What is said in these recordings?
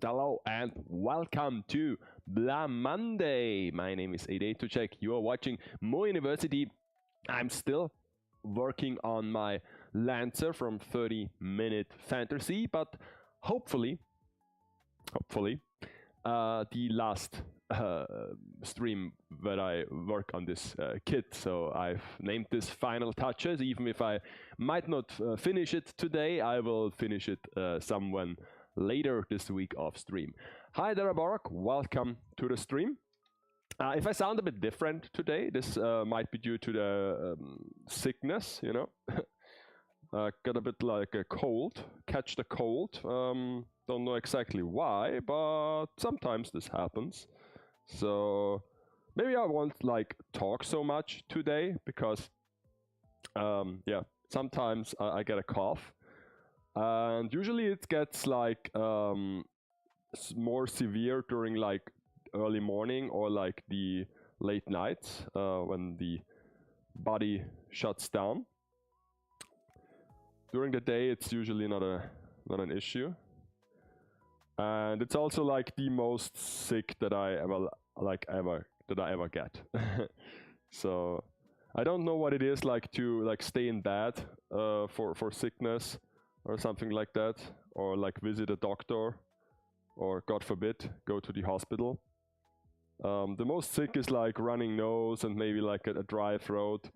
Hello and welcome to PLAMonday. My name is Ade Tuchek. You are watching Mo University. I'm still working on my Lancer from 30-minute fantasy, but hopefully, the last stream where I work on this kit. So I've named this Final Touches. Even if I might not finish it today, I will finish it someone later this week off stream. Hi there, Barak. Welcome to the stream. If I sound a bit different today, this might be due to the sickness, you know. Got a bit like a cold, catch the cold. Don't know exactly why, but sometimes this happens. So maybe I won't like talk so much today because, yeah, sometimes I get a cough. And usually it gets like more severe during like early morning or like the late nights when the body shuts down. During the day, it's usually not an issue, and it's also like the most sick that I ever get. So I don't know what it is like to like stay in bed for sickness or something like that, or like visit a doctor, or God forbid, go to the hospital. The most sick is like running nose and maybe like a dry throat,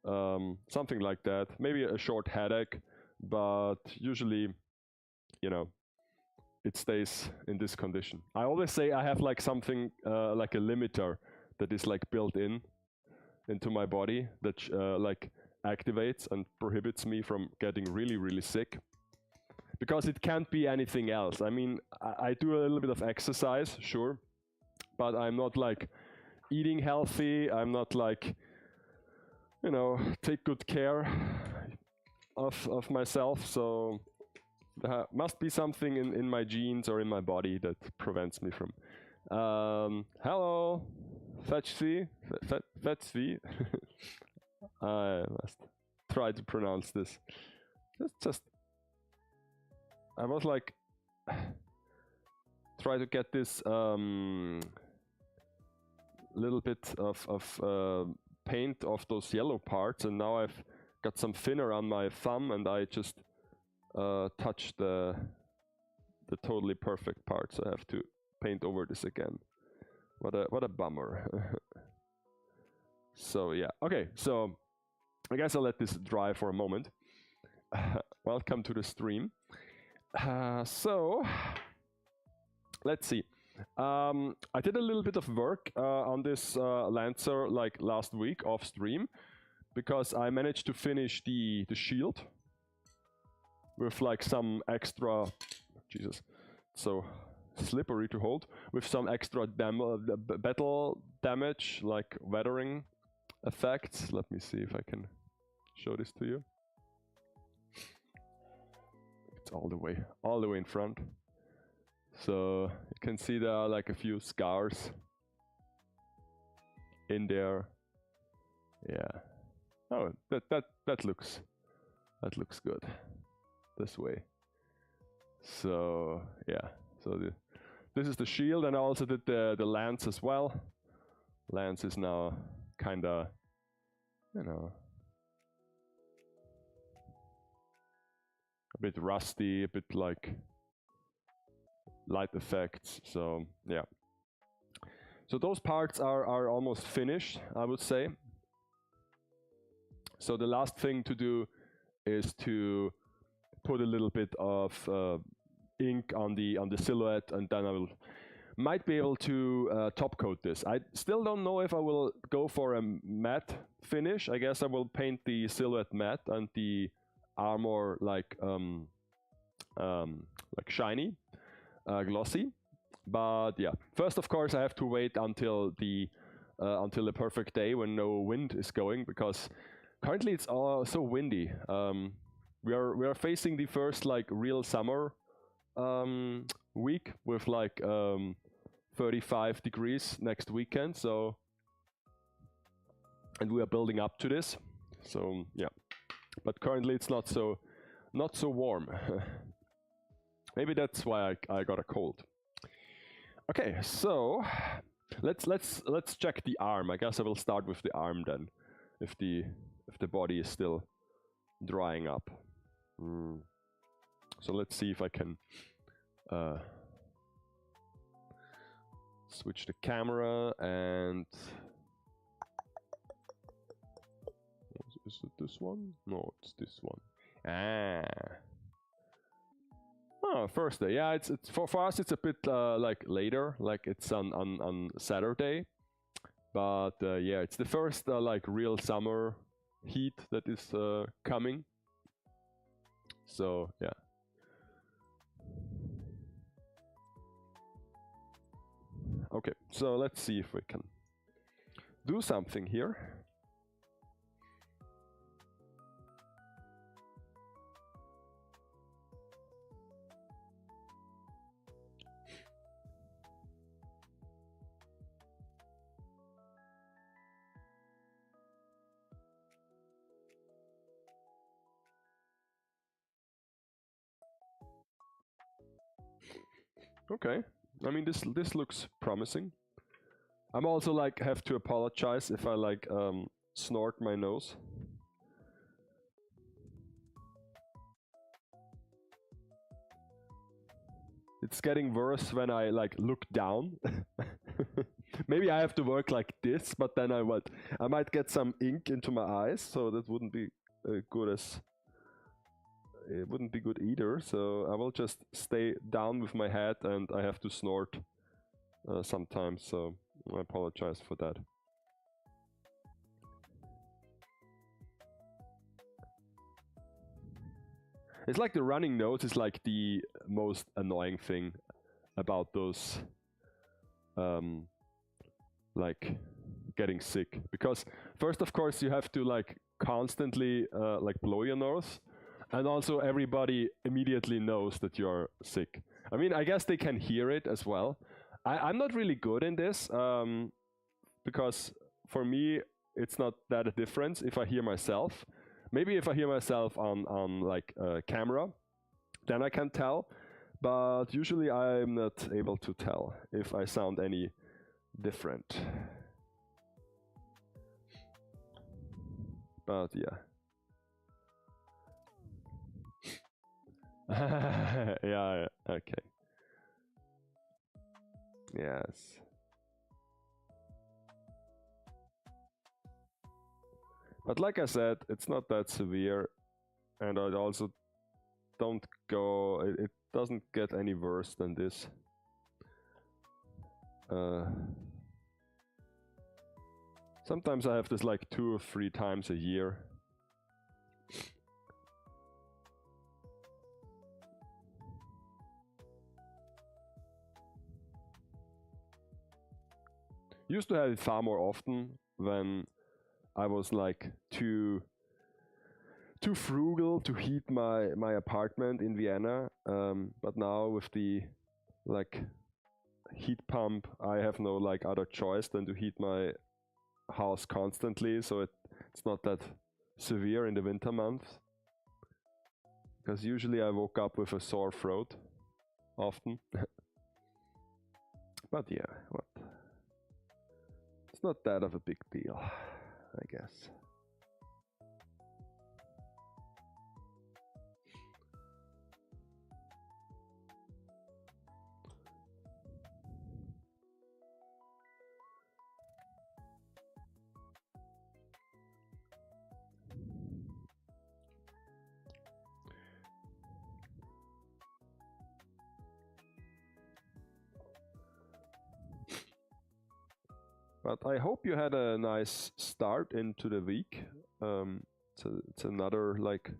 something like that. Maybe a short headache, but usually, you know, it stays in this condition. I always say I have like something like a limiter that is like built into my body that like activates and prohibits me from getting really sick. Because it can't be anything else. I mean, I do a little bit of exercise, sure, but I'm not like eating healthy. I'm not like, you know, take good care of myself. So there must be something in my genes or in my body that prevents me from. Hello, Fetchvi. I must try to pronounce this. Just I was like try to get this little bit of paint off those yellow parts, and now I've got some thinner on my thumb, and I just touched the totally perfect part, so I have to paint over this again. What a bummer. So yeah, okay, so I guess I'll let this dry for a moment. Welcome to the stream. So let's see. I did a little bit of work on this Lancer like last week off stream, because I managed to finish the shield with like some extra, Jesus, so slippery to hold, with some extra battle damage, like weathering effects. Let me see if I can show this to you. It's all the way in front. So you can see there are like a few scars in there. Yeah. Oh, that looks good this way. So yeah. So this is the shield, and I also did the lance as well. Lance is now kinda, you know, a bit rusty, a bit like light effects. So yeah, so those parts are almost finished, I would say. So the last thing to do is to put a little bit of ink on the silhouette, and then I might be able to top coat this. I still don't know if I will go for a matte finish. I guess I will paint the silhouette matte and the armor like shiny, glossy. But yeah, first of course I have to wait until the perfect day when no wind is going, because currently it's so windy. We are facing the first like real summer week with like 35 degrees next weekend. So, and we are building up to this. So yeah, but currently it's not so warm. Maybe that's why I got a cold. Okay, so let's check the arm. I guess I will start with the arm then, if the body is still drying up. So let's see if I can switch the camera and is it this one? No, it's this one. Oh, first day. Yeah, it's for us. It's a bit like later, like it's on Saturday. But yeah, it's the first like real summer heat that is coming. So yeah. Okay, so let's see if we can do something here. Okay, I mean this looks promising. I'm also like have to apologize if I like snort my nose. It's getting worse when I like look down. Maybe I have to work like this, but then I might get some ink into my eyes, so that wouldn't be good as it wouldn't be good either. So I will just stay down with my head, and I have to snort sometimes. So I apologize for that. It's like the running nose is like the most annoying thing about those like getting sick, because first of course you have to like constantly like blow your nose, and also everybody immediately knows that you're sick. I mean, I guess they can hear it as well. I'm not really good in this because for me it's not that a difference if I hear myself. Maybe if I hear myself on like camera, then I can tell, but usually I'm not able to tell if I sound any different. But yeah. Yeah, okay. Yes. But like I said, it's not that severe, and I also don't go, it doesn't get any worse than this. Sometimes I have this like 2 or 3 times a year. Used to have it far more often when I was like too frugal to heat my apartment in Vienna, but now with the like heat pump, I have no like other choice than to heat my house constantly, so it's not that severe in the winter months, because usually I woke up with a sore throat often. But yeah, what? It's not that of a big deal, I guess. But I hope you had a nice start into the week. It's another like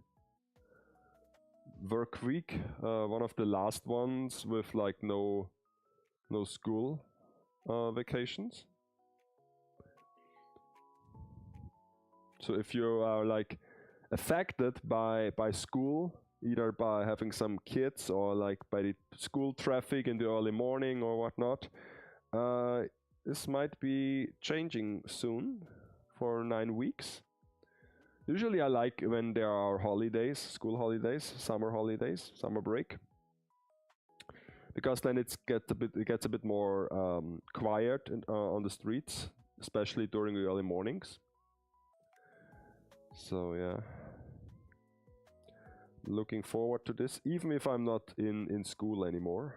work week, one of the last ones with like no school vacations. So if you are like affected by school, either by having some kids or like by the school traffic in the early morning or whatnot, this might be changing soon for 9 weeks. Usually I like when there are holidays, school holidays, summer break. because then it gets a bit more quiet on the streets, especially during the early mornings. So yeah, looking forward to this, even if I'm not in school anymore.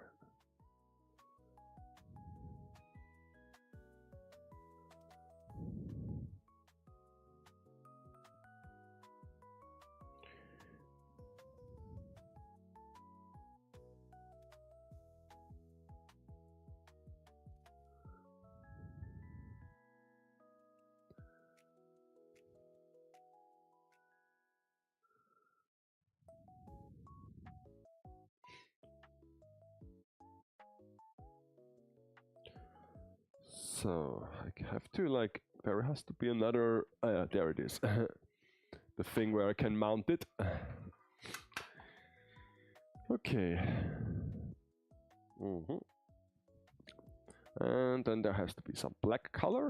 So I have to like, there has to be another, there it is. The thing where I can mount it. Okay. And then there has to be some black color.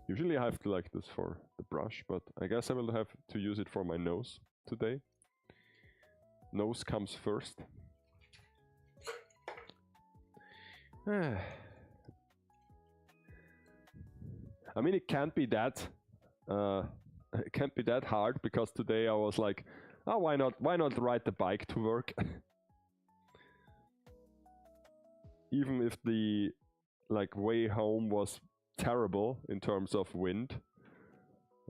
Usually I have to like this for the brush, but I guess I will have to use it for my nose today. Nose comes first. I mean, it can't be that hard, because today I was like, oh, why not ride the bike to work? Even if the like way home was terrible in terms of wind,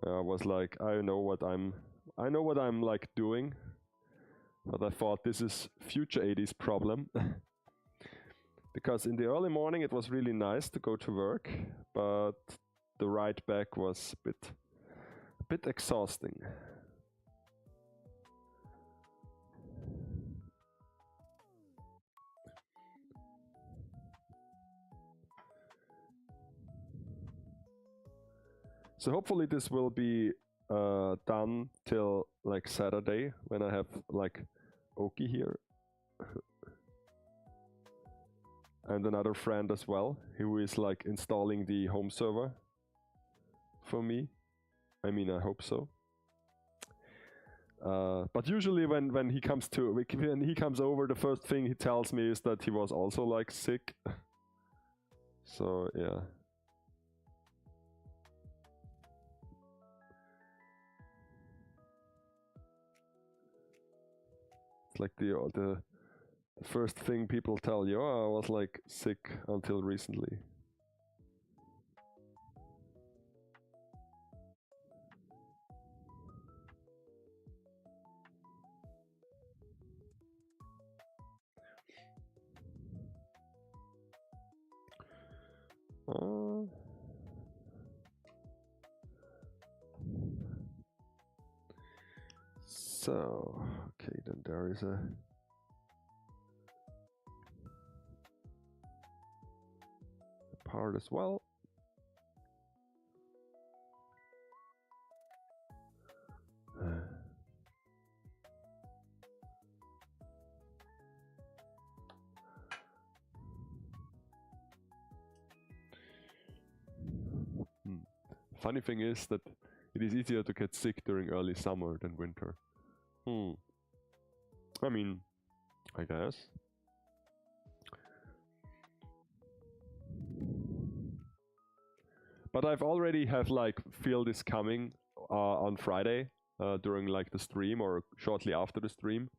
I was like, I know what I'm like doing, but I thought this is future 80s problem. Because in the early morning it was really nice to go to work, but the ride back was a bit exhausting. So hopefully this will be done till like Saturday, when I have like Oki here. And another friend as well, who is like installing the home server for me. I mean, I hope so. But usually when he comes over, the first thing he tells me is that he was also like sick. So yeah. It's like the first thing people tell you, oh, I was like sick until recently. So, okay, then there is a part as well. Funny thing is that it is easier to get sick during early summer than winter. I mean, I guess. But I've already have like feel this coming on Friday during like the stream, or shortly after the stream.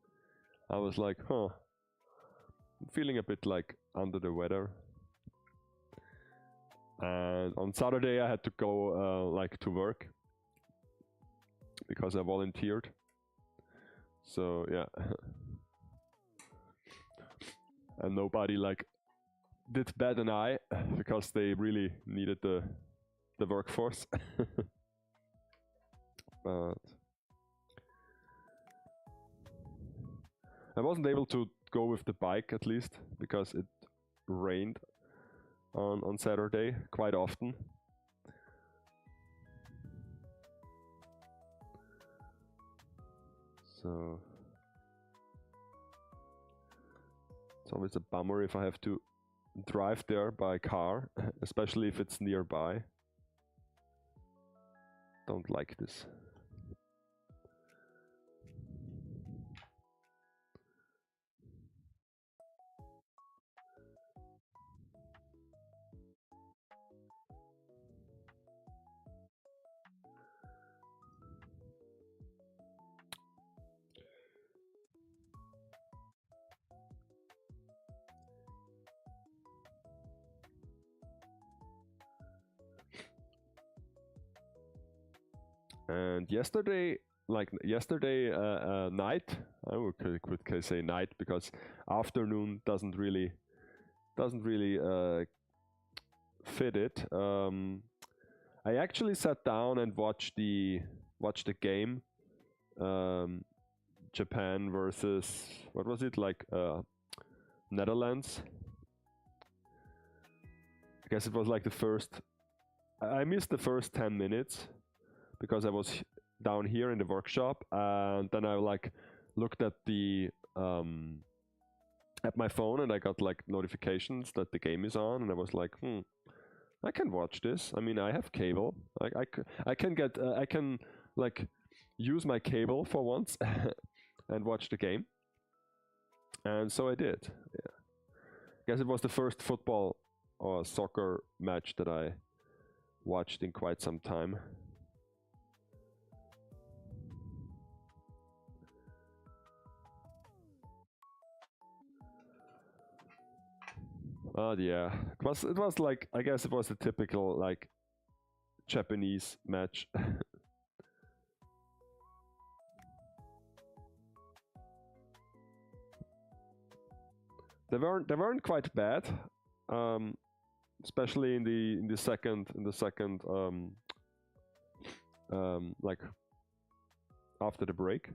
I was like, I'm feeling a bit like under the weather. And on Saturday I had to go like to work because I volunteered. So yeah. And nobody like did bad than I, because they really needed the workforce. But I wasn't able to go with the bike, at least, because it rained on Saturday quite often. So it's always a bummer if I have to drive there by car, especially if it's nearby. don't like this. And yesterday night, I could say night because afternoon doesn't really fit it. I actually sat down and watched the game, Japan versus, what was it, like Netherlands. I guess it was like the first. I missed the first 10 minutes because I was down here in the workshop, and then I like looked at the at my phone, and I got like notifications that the game is on, and I was like, I can watch this. I mean, I have cable. I can like use my cable for once and watch the game, and so I did. Yeah, I guess it was the first football or soccer match that I watched in quite some time. Yeah, it was like, I guess it was a typical like Japanese match. They weren't quite bad, especially in the second like after the break.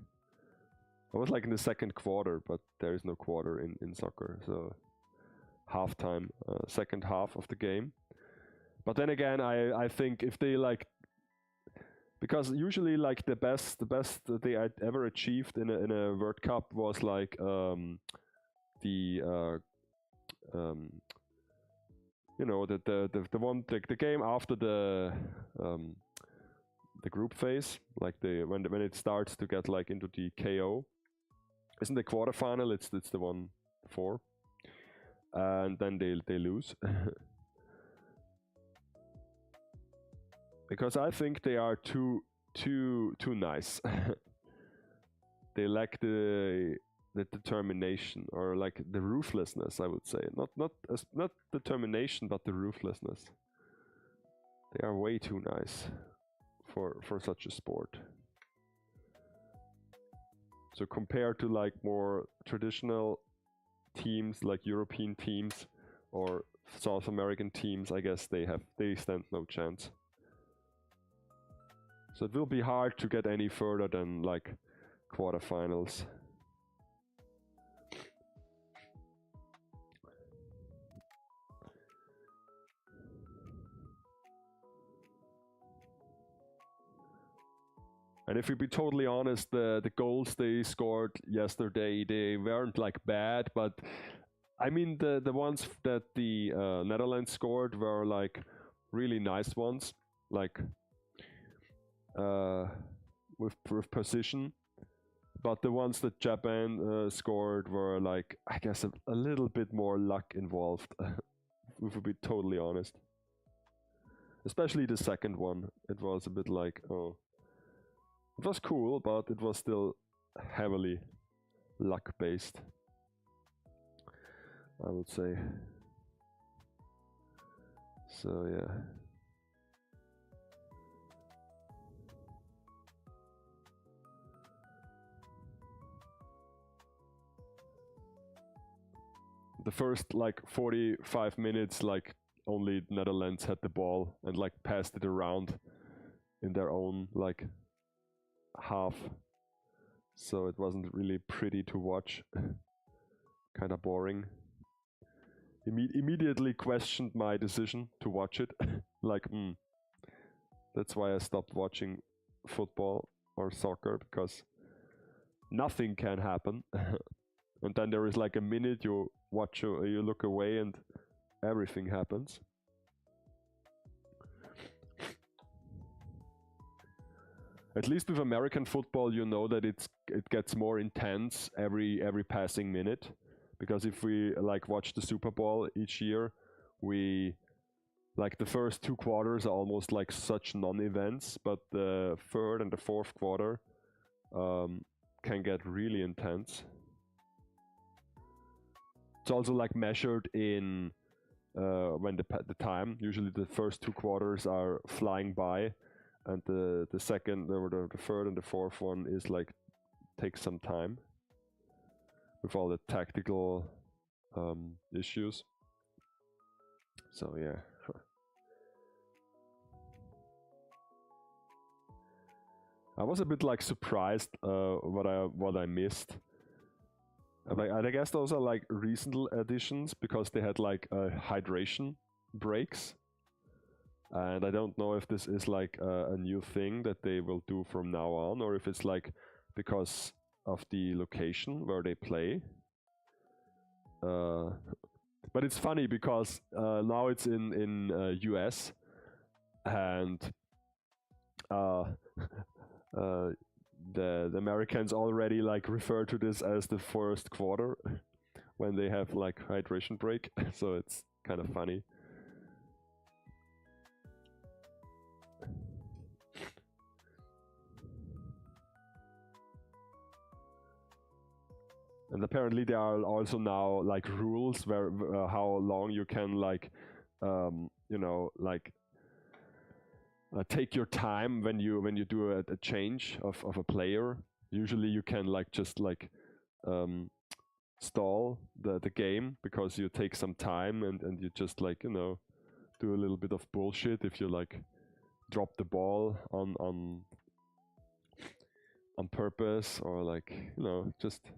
I was like in the second quarter, but there is no quarter in soccer, so halftime, second half of the game. But then again, I think if they like, because usually like the best that they had ever achieved in a World Cup was like the you know, the game after the group phase, like when it starts to get like into the KO, isn't the quarterfinal? It's the one before, and then they lose. Because I think they are too nice. They lack the determination, or like the ruthlessness, I would say. Not determination, but the ruthlessness. They are way too nice for such a sport. So compared to like more traditional teams like European teams or South American teams, I guess they stand no chance. So it will be hard to get any further than like quarterfinals. And if we be totally honest, the goals they scored yesterday, they weren't like bad, but I mean the ones that the Netherlands scored were like really nice ones, like with precision. But the ones that Japan scored were like, I guess a little bit more luck involved, if we be totally honest. Especially the second one, it was a bit like, oh. It was cool, but it was still heavily luck-based, I would say. So yeah. The first like 45 minutes, like only Netherlands had the ball and like passed it around in their own like half, so it wasn't really pretty to watch. Kind of boring. Immediately questioned my decision to watch it. Like, that's why I stopped watching football or soccer, because nothing can happen. And then there is like a minute you watch, you look away, and everything happens. At least with American football, you know that it gets more intense every passing minute, because if we like watch the Super Bowl each year, we like the first 2 quarters are almost like such non-events, but the third and the fourth quarter can get really intense. It's also like measured in when the time. Usually the first 2 quarters are flying by, and the second or the third and the fourth one is like takes some time with all the tactical issues. So yeah. I was a bit like surprised what I missed. I guess those are like recent additions because they had like hydration breaks, and I don't know if this is like a new thing that they will do from now on, or if it's like because of the location where they play. But it's funny because now it's in US, and the Americans already like refer to this as the first quarter when they have like hydration break. So it's kind of funny. And apparently there are also now like rules where how long you can like you know, like take your time when you do a change of a player. Usually you can like just like stall the game because you take some time and you just like, you know, do a little bit of bullshit if you like drop the ball on purpose, or like, you know, just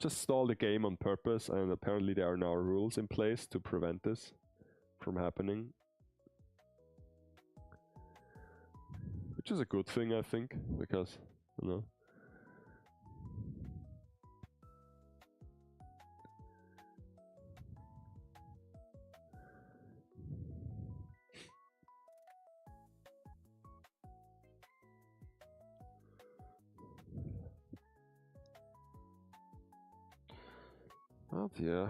stall the game on purpose. And apparently there are now rules in place to prevent this from happening, which is a good thing, I think, because, you know. Oh dear.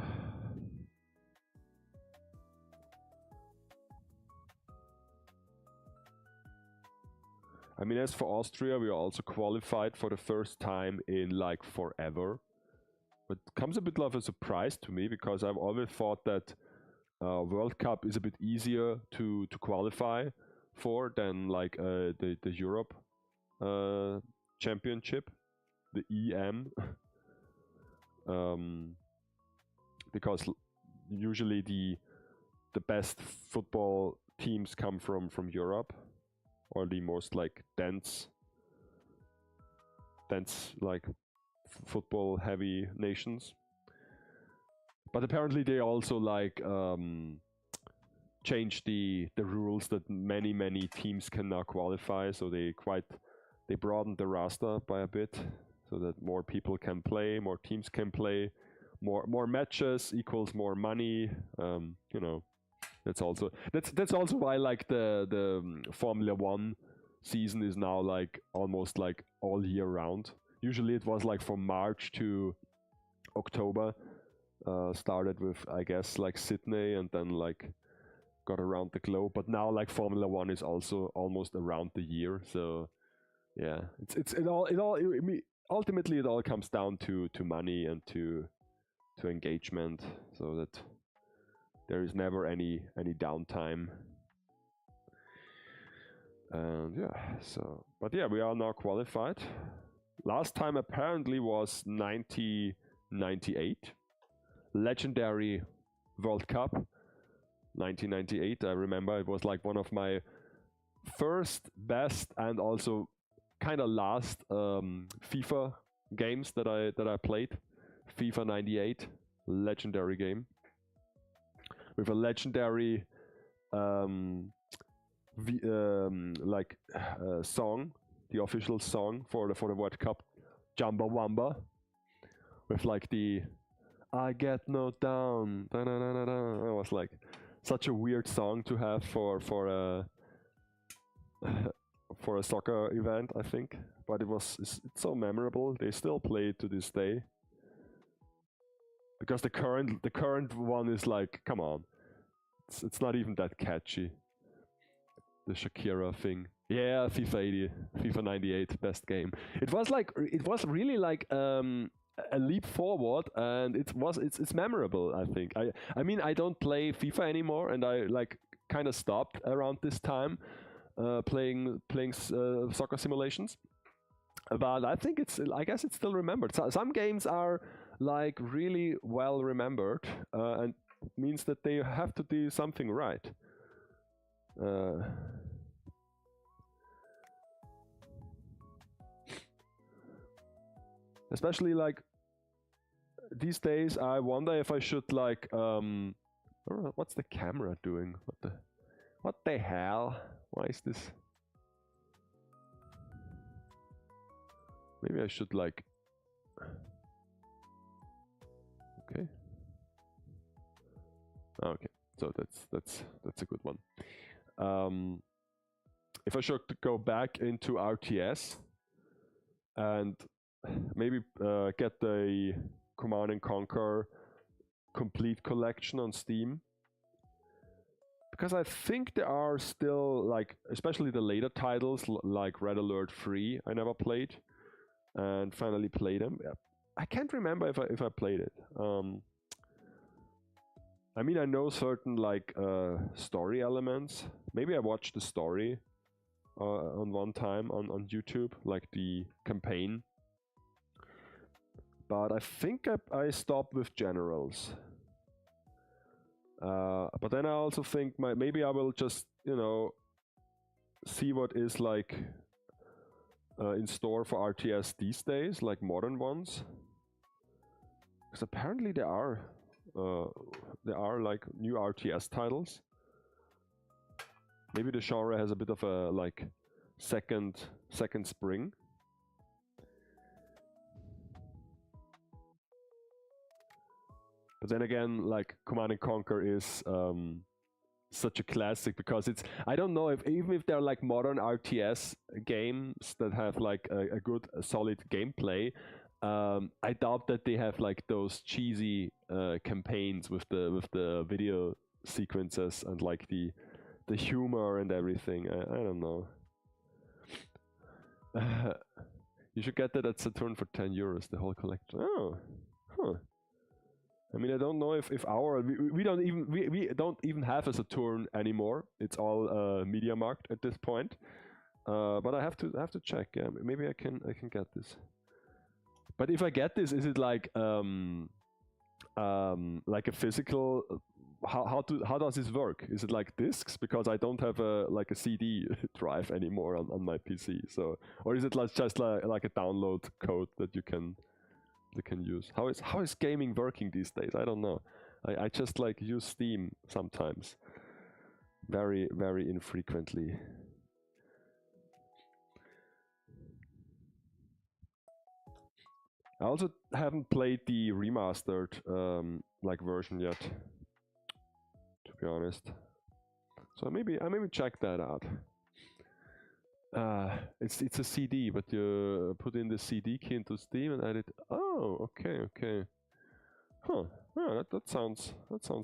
I mean, as for Austria, we are also qualified for the first time in like forever. But it comes a bit of a surprise to me, because I've always thought that World Cup is a bit easier to qualify for than like the Europe Championship, the EM. Because usually the best football teams come from Europe, or the most like dense like football heavy nations. But apparently they also like changed the rules that many teams can now qualify, so they broadened the roster by a bit, so that more people can play, more teams can play, more matches equals more money. You know, that's also why like the Formula 1 season is now like almost like all year round. Usually it was like from March to October. Started with, I guess, like Sydney, and then like got around the globe. But now like Formula 1 is also almost around the year. So yeah, ultimately it all comes down to money and to engagement, so that there is never any downtime. And yeah, so, but yeah, we are now qualified. Last time apparently was 1998, legendary World Cup, 1998. I remember it was like one of my first, best, and also kind of last FIFA games that I played. FIFA 98, legendary game with a legendary song, the official song for the World Cup, Jamba Wamba, with like the "I get no down." Da, da, da, da, da. It was like such a weird song to have for for a soccer event, I think. But it's so memorable. They still play it to this day. Because the current one is like, come on, it's not even that catchy. The Shakira thing. Yeah, FIFA 80, FIFA 98, best game. It was really like a leap forward, and it's memorable. I think. I mean, I don't play FIFA anymore, and I like kind of stopped around this time playing soccer simulations. But I think I guess it's still remembered. So, some games are like really well remembered, and means that they have to do something right. Especially like these days, I wonder if I should like what's the camera doing? What the hell? Why is this? Maybe I should like. Okay. Okay, so that's a good one. If I should go back into RTS and maybe get the Command and Conquer complete collection on Steam, because I think there are still like, especially the later titles like Red Alert 3, I never played, and finally played them. I can't remember if I played it. I mean, I know certain like story elements. Maybe I watched the story on one time on YouTube, like the campaign. But I think I stopped with generals. But then I also think maybe I will just, you know, see what is like in store for RTS these days, like modern ones. Because apparently there are like new RTS titles. Maybe the genre has a bit of a like second spring. But then again, like Command and Conquer is such a classic because it's, I don't know if even if they're like modern RTS games that have like a good solid gameplay, I doubt that they have like those cheesy campaigns with the video sequences and like the humor and everything. I don't know. You should get that at Saturn for 10 euros, the whole collection. Oh, huh. I mean, I don't know if we don't even have a Saturn anymore. It's all MediaMarkt at this point. But I have to check. Yeah, maybe I can get this. But if I get this, is it like a physical? How does this work? Is it like discs? Because I don't have a CD drive anymore on my PC. So, or is it like just like a download code that you can use? How is gaming working these days? I don't know. I just like use Steam sometimes, very infrequently. I also haven't played the remastered like version yet, to be honest. So maybe I check that out. It's a CD, but you put in the CD key into Steam and edit. Oh, okay. Huh. Yeah, that sounds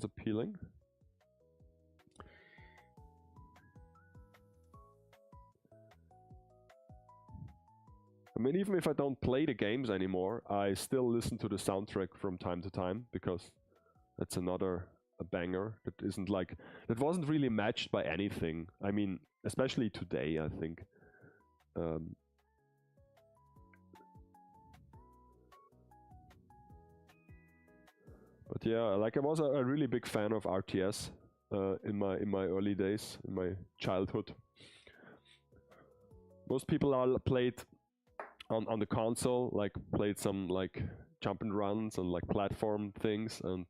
appealing. I mean, even if I don't play the games anymore, I still listen to the soundtrack from time to time, because that's a banger that isn't like, that wasn't really matched by anything. I mean, especially today, I think. But yeah, like I was a really big fan of RTS in my early days, in my childhood. Most people are played on the console, like played some like jump and runs and like platform things and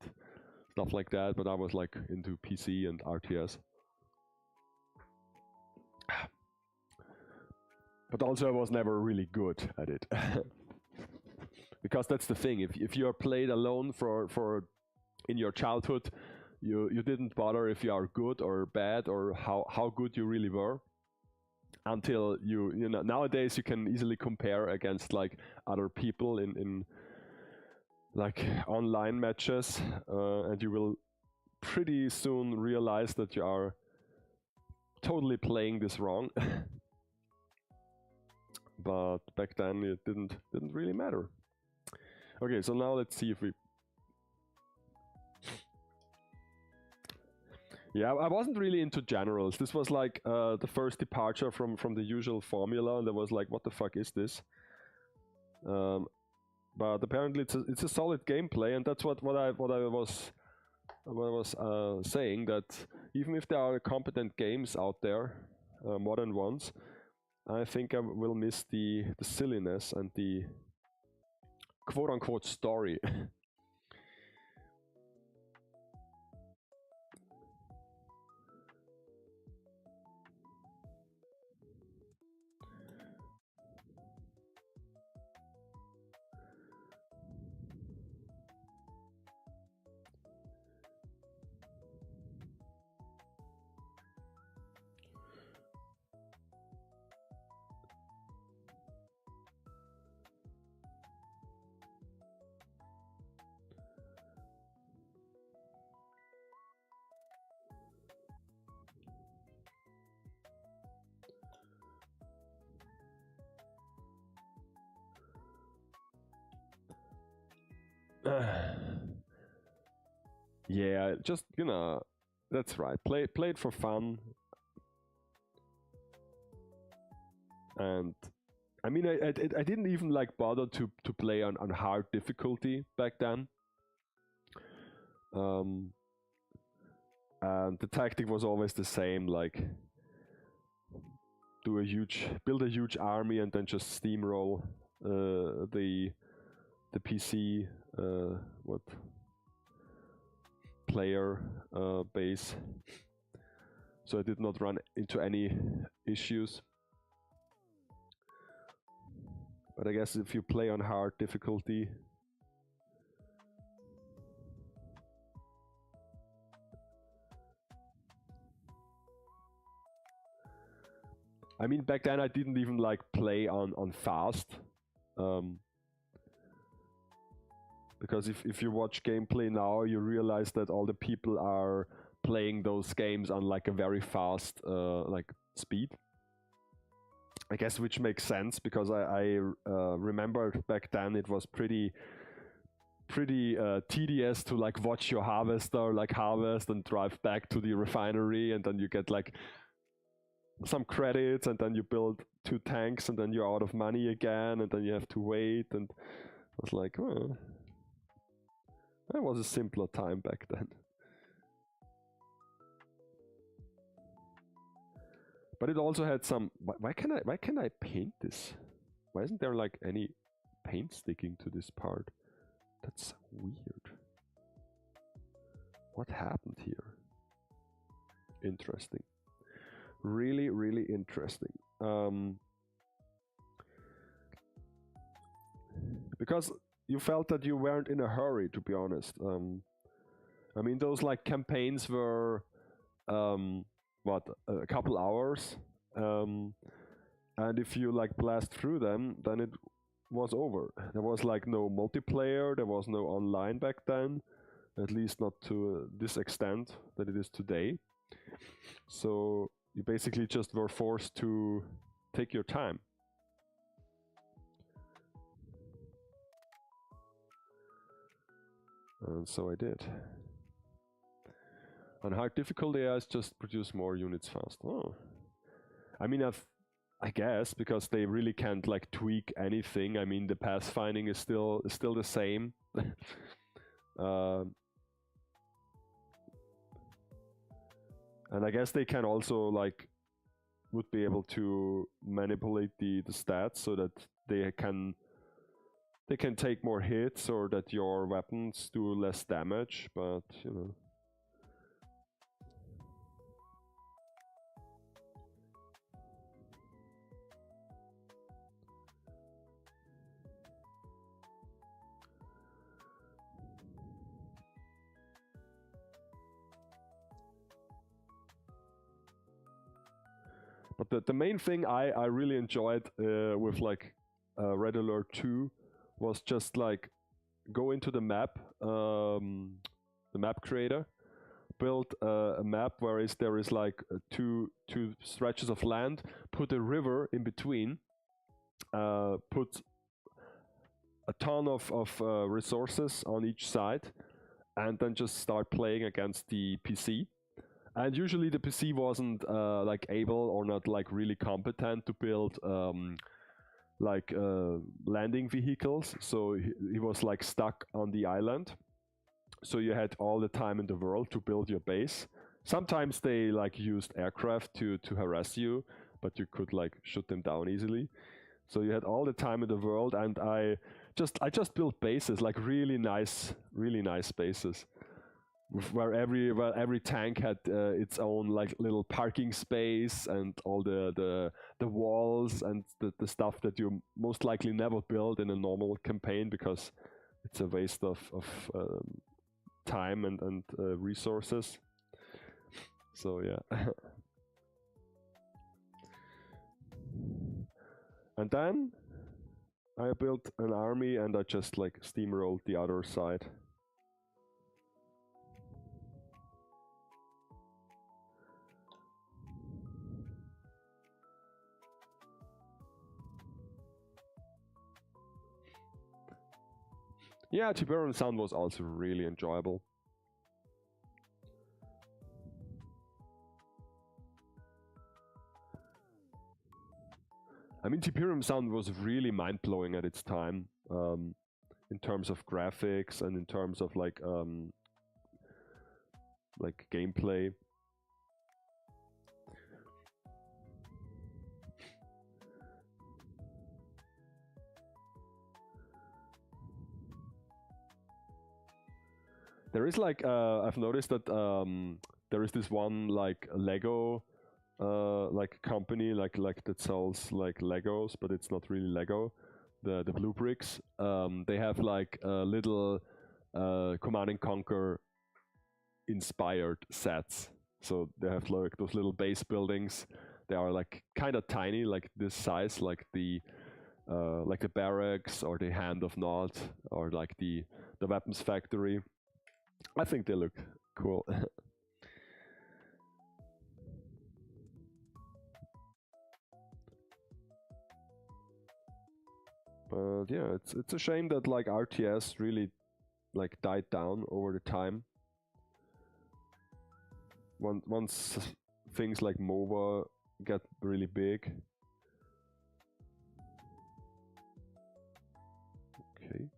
stuff like that, but I was like into PC and RTS. But also I was never really good at it. Because that's the thing, if you are played alone for in your childhood, you didn't bother if you are good or bad or how good you really were. until you know, nowadays you can easily compare against like other people in like online matches, and you will pretty soon realize that you are totally playing this wrong. But back then it didn't really matter. Okay, so now let's see if we... Yeah, I wasn't really into generals. This was like the first departure from the usual formula, and I was like, what the fuck is this? But apparently it's a solid gameplay, and that's what I was saying, that even if there are competent games out there, modern ones, I think I will miss the silliness and the quote-unquote story. Yeah, just, you know, that's right. Play it for fun. And I mean, I didn't even like bother to play on hard difficulty back then. And the tactic was always the same, like build a huge army and then just steamroll the PC player base. So I did not run into any issues. But I guess if you play on hard difficulty, I mean, back then I didn't even like play on fast. Because if you watch gameplay now, you realize that all the people are playing those games on like a very fast like speed. I guess, which makes sense, because I remember back then it was pretty tedious to like watch your harvester like harvest and drive back to the refinery, and then you get like some credits, and then you build 2 tanks, and then you're out of money again, and then you have to wait. And I was like, oh, that was a simpler time back then. But it also had some... Why can I paint this? Why isn't there like any paint sticking to this part? That's weird. What happened here? Interesting. Really, really interesting. Because you felt that you weren't in a hurry, to be honest. I mean, those like campaigns were what, a couple hours, and if you like blast through them, then it was over. There was like no multiplayer, there was no online back then, at least not to this extent that it is today. So you basically just were forced to take your time. And so I did. On hard difficulty, I just produce more units fast. Oh, I mean, I guess because they really can't like tweak anything. I mean, the pathfinding is still the same. And I guess they can also like would be able to manipulate the stats so that they can take more hits, or that your weapons do less damage, but you know. But the main thing I really enjoyed with like Red Alert 2 was just like go into the map creator, build a map where there is like two stretches of land, put a river in between, put a ton of resources on each side, and then just start playing against the PC. And usually the PC wasn't like able or not like really competent to build like landing vehicles, so he was like stuck on the island. So you had all the time in the world to build your base. Sometimes they like used aircraft to harass you, but you could like shoot them down easily. So you had all the time in the world, and I just built bases, like really nice bases, where every tank had its own like little parking space, and all the walls and the stuff that you most likely never build in a normal campaign, because it's a waste of time and resources. So yeah. And then I built an army and I just like steamrolled the other side. Yeah, Tiberium Sound was also really enjoyable. I mean, Tiberium Sound was really mind-blowing at its time, in terms of graphics and in terms of like gameplay. There is like I've noticed that there is this one like Lego like company like that sells like Legos, but it's not really Lego. The Blue Bricks. They have like little Command and Conquer inspired sets. So they have like those little base buildings. They are like kind of tiny, like this size, like the barracks or the Hand of Nod or like the weapons factory. I think they look cool. But yeah, it's a shame that like RTS really like died down over the time. Once things like MOBA get really big. Okay.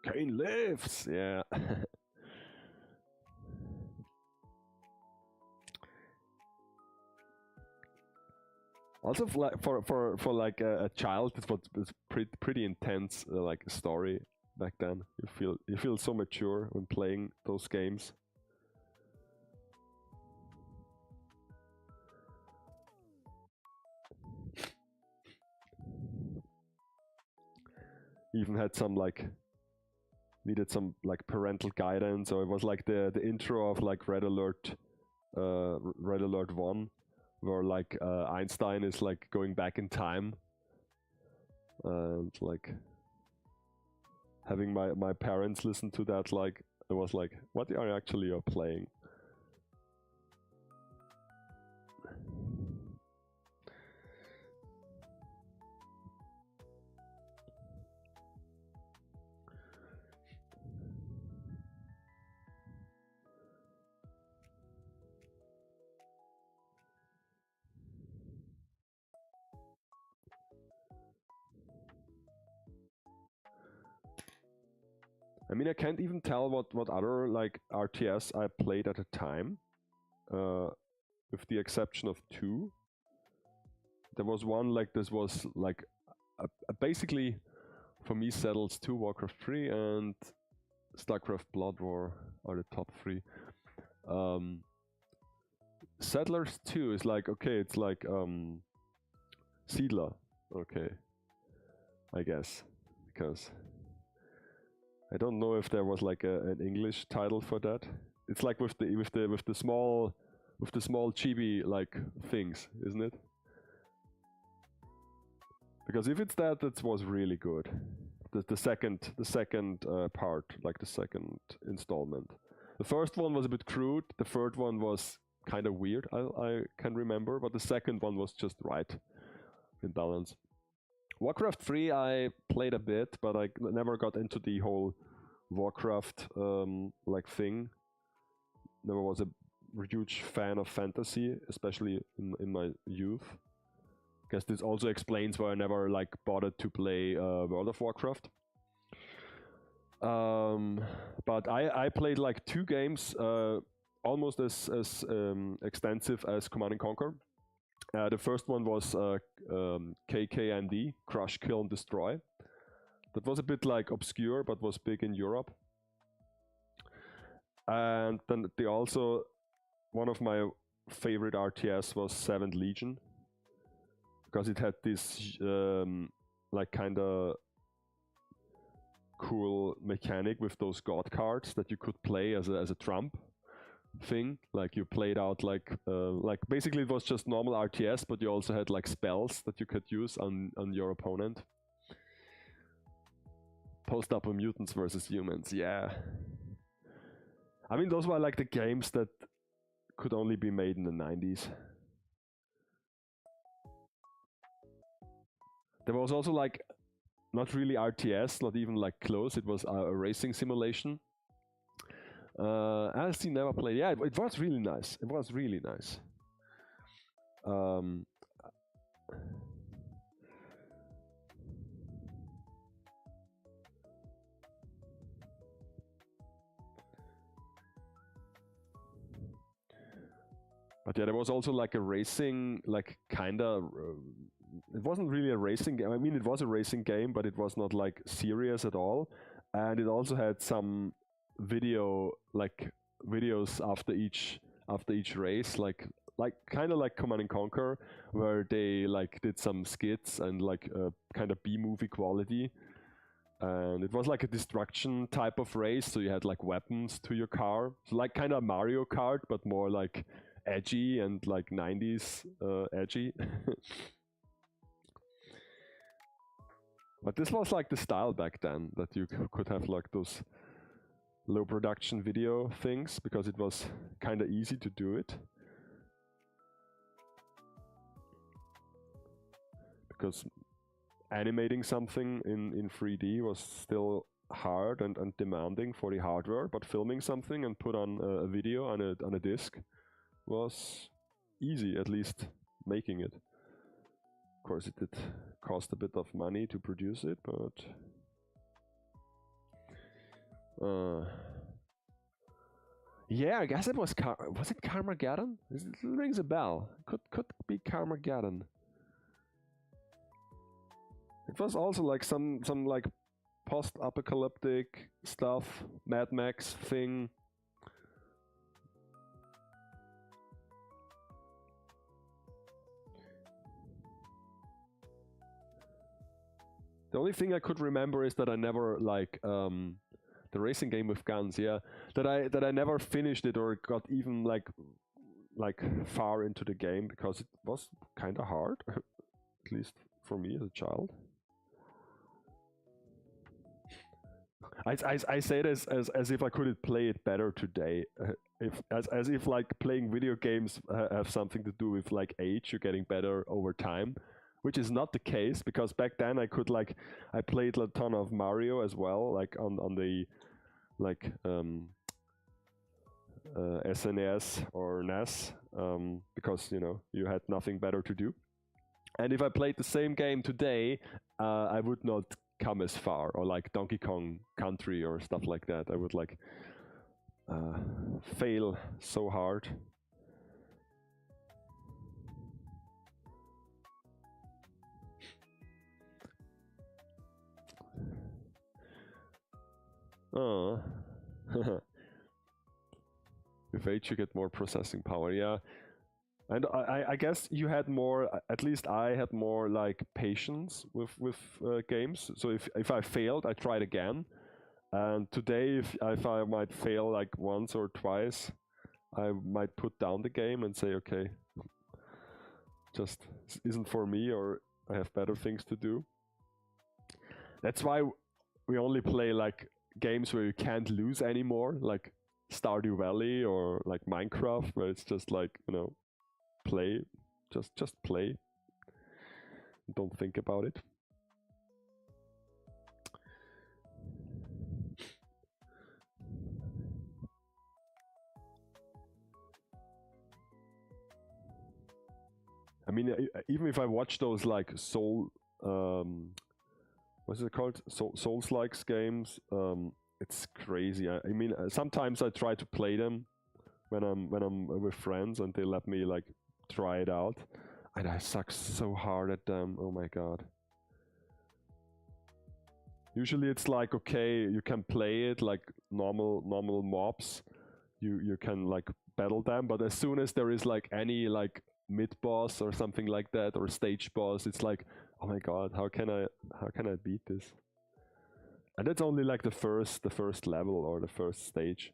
Kane lives, yeah. Also, for like a child, it was pretty intense like story back then. You feel so mature when playing those games. Even had some like needed some like parental guidance, or it was like the intro of like Red Alert 1, where like Einstein is like going back in time, and like having my parents listen to that, like it was like, what are you actually playing? I mean, I can't even tell what other like RTS I played at the time, with the exception of 2. there was one like this was like basically for me settles 2 Warcraft 3 and StarCraft Blood War are the top 3. Settlers 2 is like, okay, it's like Siedler, okay, I guess, because I don't know if there was like an English title for that. It's like with the small chibi like things, isn't it? Because if it's that, that was really good. The second part, like the second installment. The first one was a bit crude. The third one was kind of weird. I can remember, but the second one was just right in balance. Warcraft 3 I played a bit, but I never got into the whole Warcraft like thing. Never was a huge fan of fantasy, especially in my youth. Guess this also explains why I never like bothered to play World of Warcraft. But I played like 2 games, almost as extensive as Command and Conquer. The first one was KKND, Crush, Kill and Destroy. That was a bit like obscure, but was big in Europe. And then they also, one of my favorite RTS was 7th Legion, because it had this like kind of cool mechanic with those god cards that you could play as a trump thing. Like you played out like basically it was just normal RTS, but you also had like spells that you could use on your opponent. Post-apo mutants versus humans, yeah. I mean, those were like the games that could only be made in the 90s. There was also like, not really RTS, not even like close, it was a racing simulation. I still never played, yeah, it was really nice, it was really nice. But yeah, there was also like a racing, like kinda, it wasn't really a racing game. I mean, it was a racing game, but it was not like serious at all. And it also had some video, like videos after each race, like kind of like Command and Conquer, where they like did some skits and like kind of B-movie quality. And it was like a destruction type of race, so you had like weapons to your car, so like kind of Mario Kart, but more like edgy and like 90s edgy. But this was like the style back then, that you could have like those low production video things, because it was kind of easy to do it. Because animating something in 3D was still hard and demanding for the hardware, but filming something and put on a video on a disc was easy, at least making it. Of course, it did cost a bit of money to produce it, but yeah, I guess it was was it Carmageddon? It rings a bell. Could be Carmageddon. It was also like some like post-apocalyptic stuff, Mad Max thing. The only thing I could remember is that I never like the racing game with guns, yeah. That I never finished it or got even like far into the game, because it was kind of hard, at least for me as a child. I say this as if I could play it better today, as if like playing video games have something to do with like age, you're getting better over time, which is not the case, because back then I played a ton of Mario as well, like on the like SNES or NES, because you know you had nothing better to do. And if I played the same game today, I would not come as far, or like Donkey Kong Country or stuff like that. I would like fail so hard. Oh. With age you get more processing power, yeah. And I guess you had more, at least I had more like patience with games. So if I failed, I tried again. And today, if I might fail like once or twice, I might put down the game and say, okay, just isn't for me, or I have better things to do. That's why we only play like games where you can't lose anymore, like Stardew Valley or like Minecraft, where it's just like, you know, play, just play. Don't think about it. I mean, even if I watch those like what's it called? Souls-like games. It's crazy. I mean, sometimes I try to play them when I'm with friends, and they let me like try it out, and I suck so hard at them. Oh my god. Usually it's like, okay, you can play it like normal mobs. You can like battle them, but as soon as there is like any like mid boss or something like that, or stage boss, it's like, oh my god, how can I beat this? And that's only like the first level or the first stage.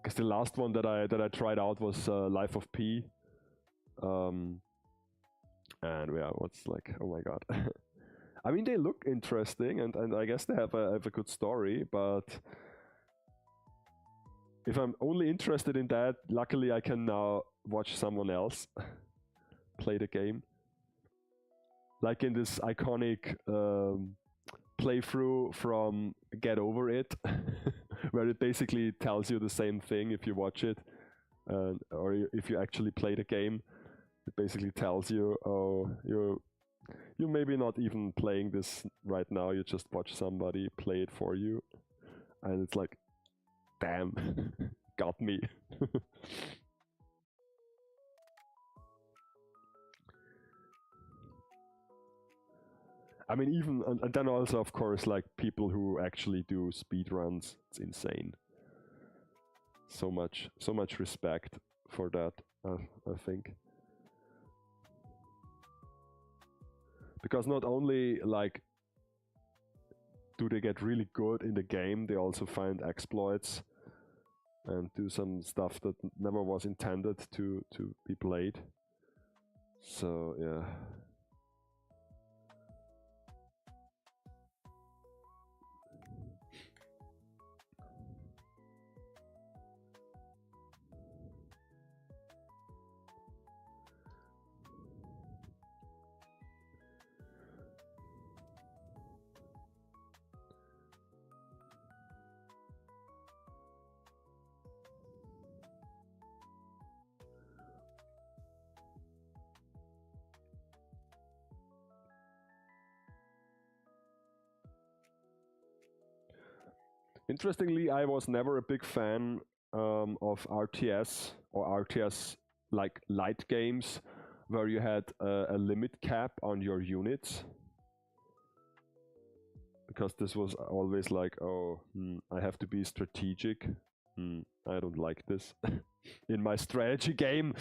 Because the last one that I tried out was Life of P. And yeah, what's like, oh my god. I mean, they look interesting, and I guess they have a good story, but if I'm only interested in that, luckily I can now watch someone else play the game. Like in this iconic playthrough from Get Over It, where it basically tells you the same thing if you watch it, or if you actually play the game. It basically tells you, oh, you're maybe not even playing this right now, you just watch somebody play it for you. And it's like, damn, got me. I mean, even, and then also, of course, like people who actually do speedruns, it's insane. So much respect for that, I think. Because not only like do they get really good in the game, they also find exploits and do some stuff that never was intended to be played. So yeah. Interestingly, I was never a big fan of RTS or RTS like light games where you had a limit cap on your units. Because this was always like, oh, I have to be strategic. I don't like this in my strategy game.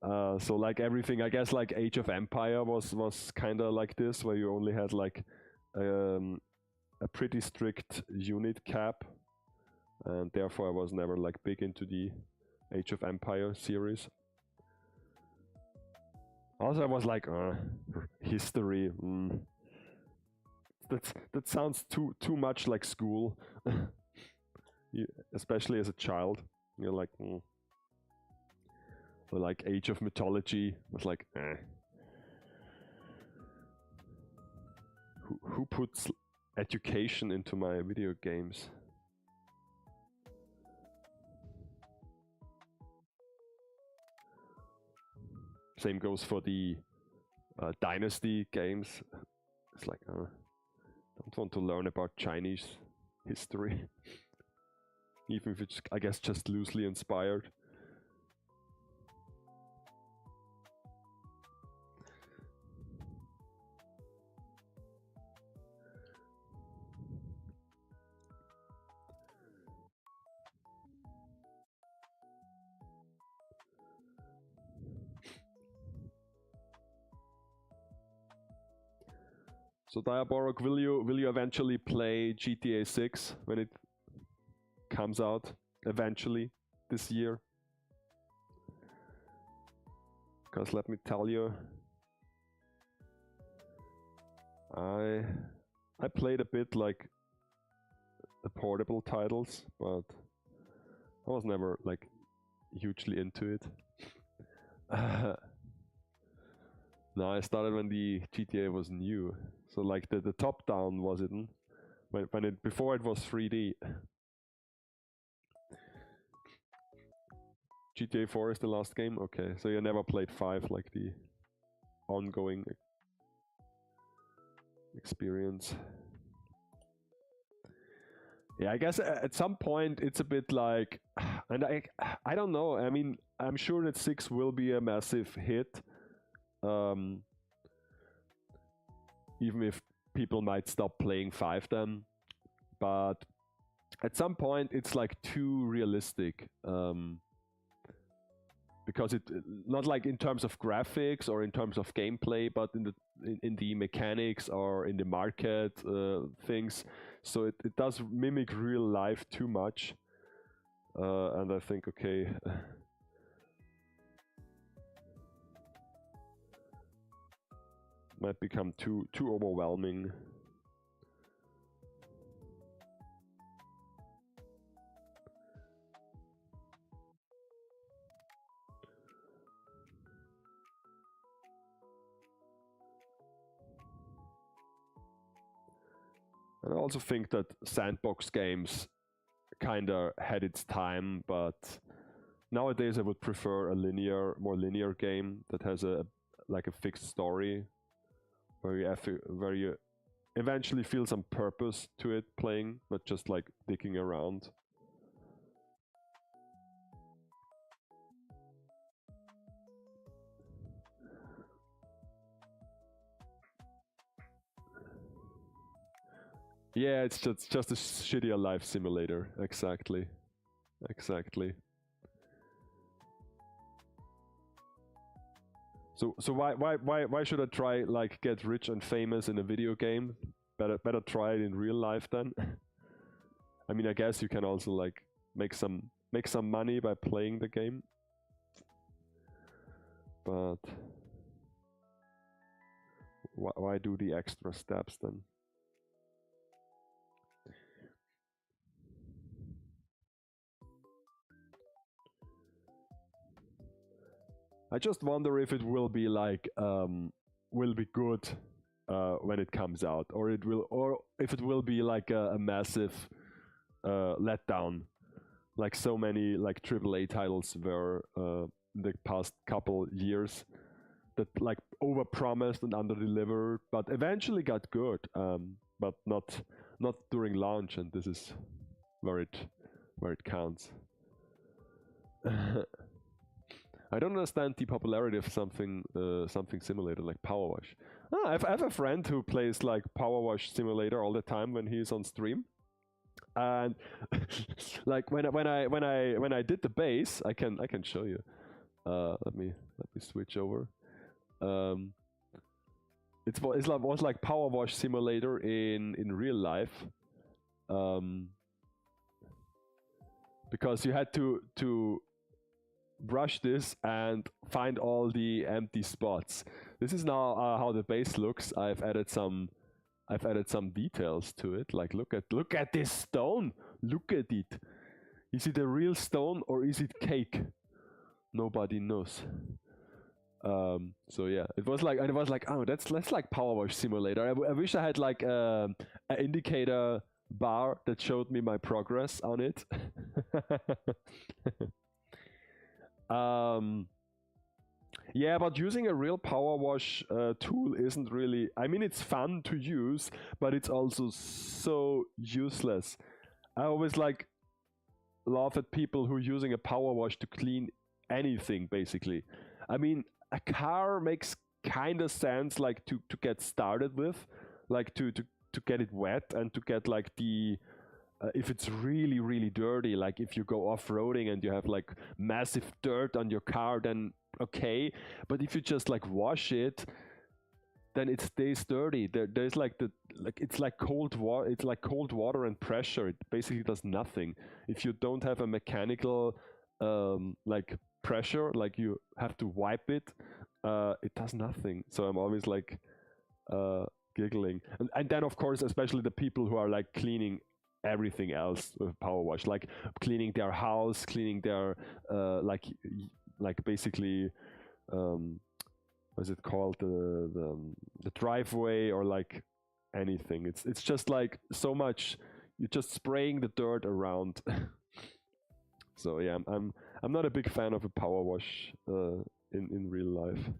So like everything, I guess like Age of Empire was kind of like this, where you only had like a pretty strict unit cap, and therefore I was never like big into the Age of Empire series. Also, I was like, history. That sounds too much like school, especially as a child. You're like, or like Age of Mythology was like, Who puts education into my video games? Same goes for the Dynasty games. It's like, don't want to learn about Chinese history. Even if it's, I guess, just loosely inspired. So Diaborok, will you eventually play GTA 6 when it comes out eventually this year? Because let me tell you, I played a bit like the portable titles, but I was never like hugely into it. No, I started when the GTA was new, so like the top down was it when it before it was 3D. GTA 4 is the last game? Okay, so you never played 5, like the ongoing experience. Yeah, I guess at some point it's a bit like, and I don't know, I mean, I'm sure that 6 will be a massive hit, even if people might stop playing 5 then, but at some point it's like too realistic. Because it not like in terms of graphics or in terms of gameplay, but in the mechanics or in the market things. So it does mimic real life too much, and I think okay. Might become too overwhelming. And I also think that sandbox games kinda had its time, but nowadays I would prefer a more linear game that has a fixed story, where you eventually feel some purpose to it playing, not just like dicking around. Yeah, it's just a shittier life simulator. Exactly. So why should I try like get rich and famous in a video game? Better try it in real life then. I mean, I guess you can also like make some money by playing the game, but why do the extra steps then? I just wonder if it will be like will be good when it comes out, or if it will be like a massive letdown, like so many like AAA titles were in the past couple years, that like overpromised and underdelivered, but eventually got good, but not during launch, and this is where it counts. I don't understand the popularity of something simulator like Power Wash. I have a friend who plays like Power Wash Simulator all the time when he's on stream, and like when I did the base, I can show you. Let me switch over. It was like Power Wash Simulator in real life, because you had to brush this and find all the empty spots. This is now how the base looks. I've added some details to it. Like look at this stone. Look at it. Is it a real stone or is it cake? Nobody knows. So yeah, it was like oh, that's like Power Wash Simulator. I wish I had like an indicator bar that showed me my progress on it. Yeah, but using a real Power Wash tool isn't really... I mean, it's fun to use, but it's also so useless. I always like laugh at people who are using a Power Wash to clean anything, basically. I mean, a car makes kind of sense, like to get started with, like to get it wet and to get like the... if it's really, really dirty, like if you go off-roading and you have like massive dirt on your car, then okay. But if you just like wash it, then it stays dirty. There's like it's like cold water. It's like cold water and pressure. It basically does nothing. If you don't have a mechanical like pressure, like you have to wipe it, it does nothing. So I'm always like giggling. And then of course, especially the people who are like cleaning everything else with power wash, like cleaning their house, cleaning their like basically what's it called, the driveway, or like anything. It's just like so much. You're just spraying the dirt around. So yeah, I'm not a big fan of a power wash in real life.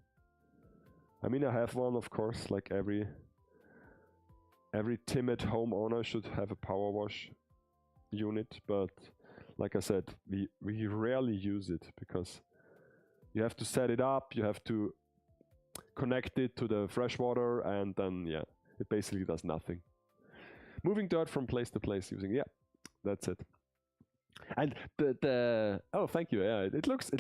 I mean, I have one, of course, like every timid homeowner should have a power wash unit, but like I said, we rarely use it because you have to set it up, you have to connect it to the fresh water, and then yeah, it basically does nothing. Moving dirt from place to place using, yeah, that's it. And the oh, thank you. Yeah, it looks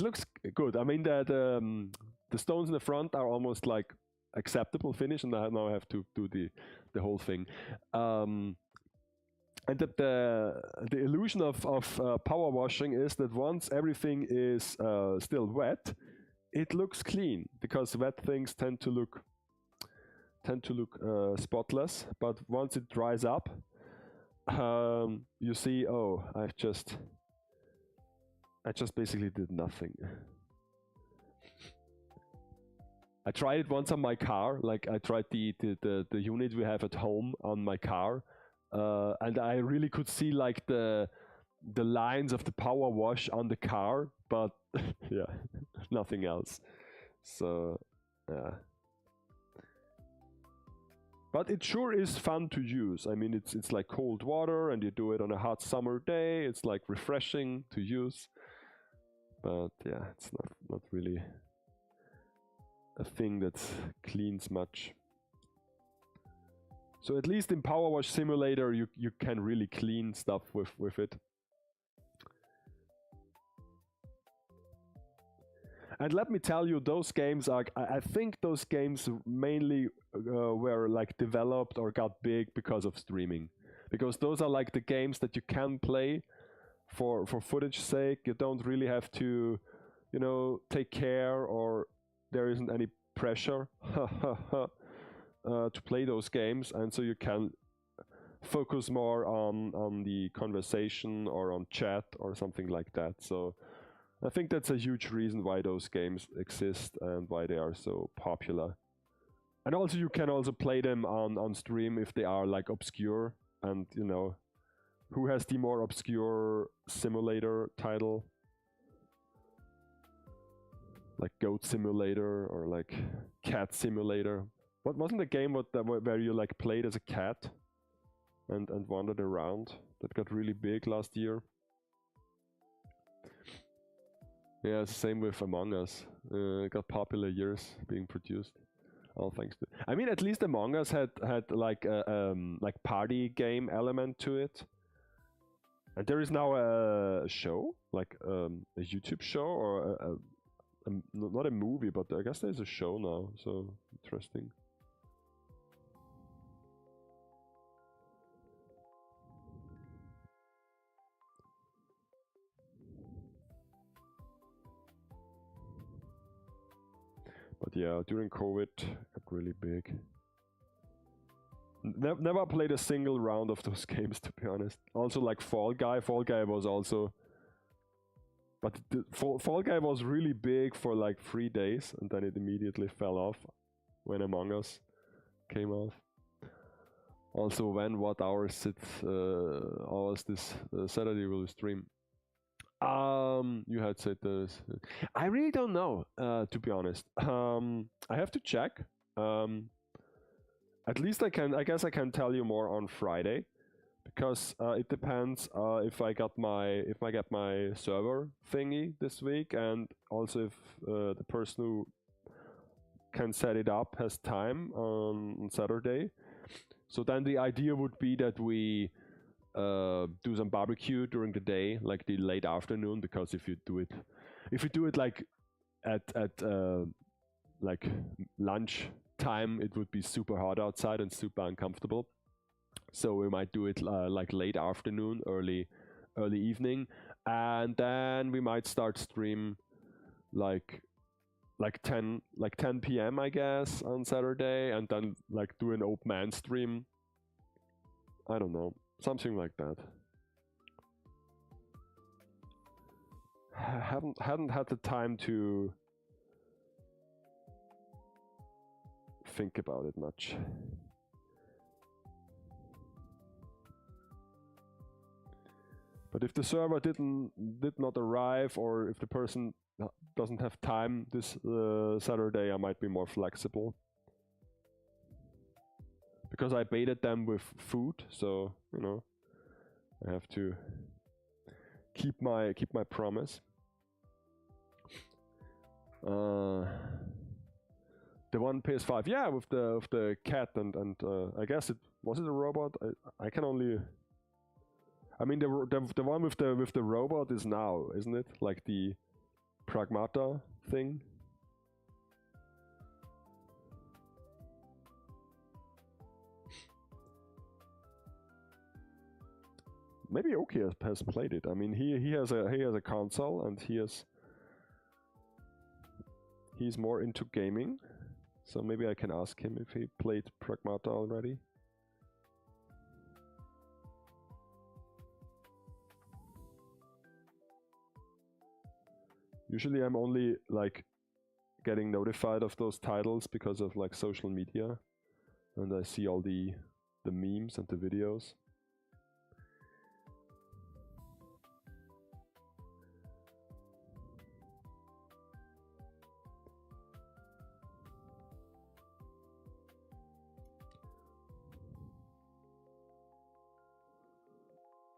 good. I mean, the stones in the front are almost like acceptable finish, and now I have to do the whole thing. And the illusion of power washing is that once everything is still wet, it looks clean, because wet things tend to look spotless. But once it dries up, you see, oh, I just basically did nothing. I tried it once on my car. Like I tried the unit we have at home on my car, and I really could see like the lines of the power wash on the car, but yeah, nothing else. So yeah. But it sure is fun to use. I mean, it's like cold water, and you do it on a hot summer day. It's like refreshing to use. But yeah, it's not really a thing that cleans much. So at least in Power Wash Simulator, you can really clean stuff with it. And let me tell you, those games are, I think those games mainly were like developed or got big because of streaming. Because those are like the games that you can play for footage sake. You don't really have to, you know, take care, or there isn't any pressure to play those games, and so you can focus more on the conversation or on chat or something like that. So I think that's a huge reason why those games exist and why they are so popular. And also you can also play them on stream if they are like obscure, and you know, who has the more obscure simulator title? Like Goat Simulator or like Cat Simulator. What wasn't the game where you like played as a cat and wandered around, that got really big last year? Yeah, it's the same with Among Us. It got popular years being produced. All thanks to. I mean, at least Among Us had like a like party game element to it. And there is now a show, like a YouTube show, or not a movie, but I guess there's a show now. So interesting. But yeah, during COVID, it got really big. Never played a single round of those games, to be honest. Also, like Fall Guy. Fall Guy was also... But Fall Guy was really big for like 3 days, and then it immediately fell off when Among Us came off. Also, what hours this Saturday will stream? You had said this. I really don't know, to be honest. I have to check. At least I guess I can tell you more on Friday, because it depends if I get my server thingy this week, and also if the person who can set it up has time on Saturday. So then the idea would be that we do some barbecue during the day, like the late afternoon, because if you do it like at like lunch time it would be super hot outside and super uncomfortable. So we might do it like late afternoon, early evening, and then we might start stream like 10 p.m. I guess on Saturday, and then like do an open end stream. I don't know, something like that. Hadn't had the time to think about it much. But if the server did not arrive, or if the person doesn't have time this Saturday, I might be more flexible. Because I baited them with food, so you know, I have to keep my promise. The one PS5, yeah, with the cat and I guess it was a robot. I can only. I mean, the one with the robot is now, isn't it? Like the Pragmata thing. Maybe Oki has played it. I mean, he has a console, and he's more into gaming. So maybe I can ask him if he played Pragmata already. Usually I'm only like getting notified of those titles because of like social media, and I see all the memes and the videos.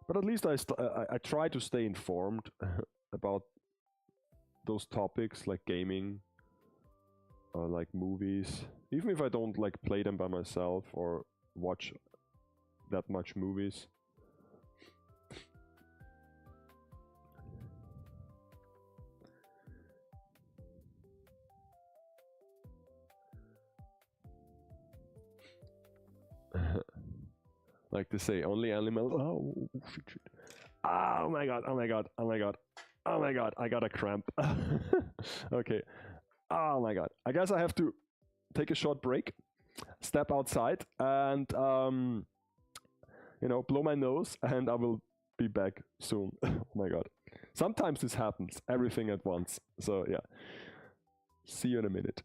But at least I try to stay informed about those topics like gaming, like movies, even if I don't like play them by myself or watch that much movies. Like to say only animals. Oh shit. Oh my god, oh my god, oh my god. Oh my god, I got a cramp. Okay. Oh my god. I guess I have to take a short break, step outside, and you know, blow my nose, and I will be back soon. Oh my god. Sometimes this happens, everything at once. So yeah. See you in a minute.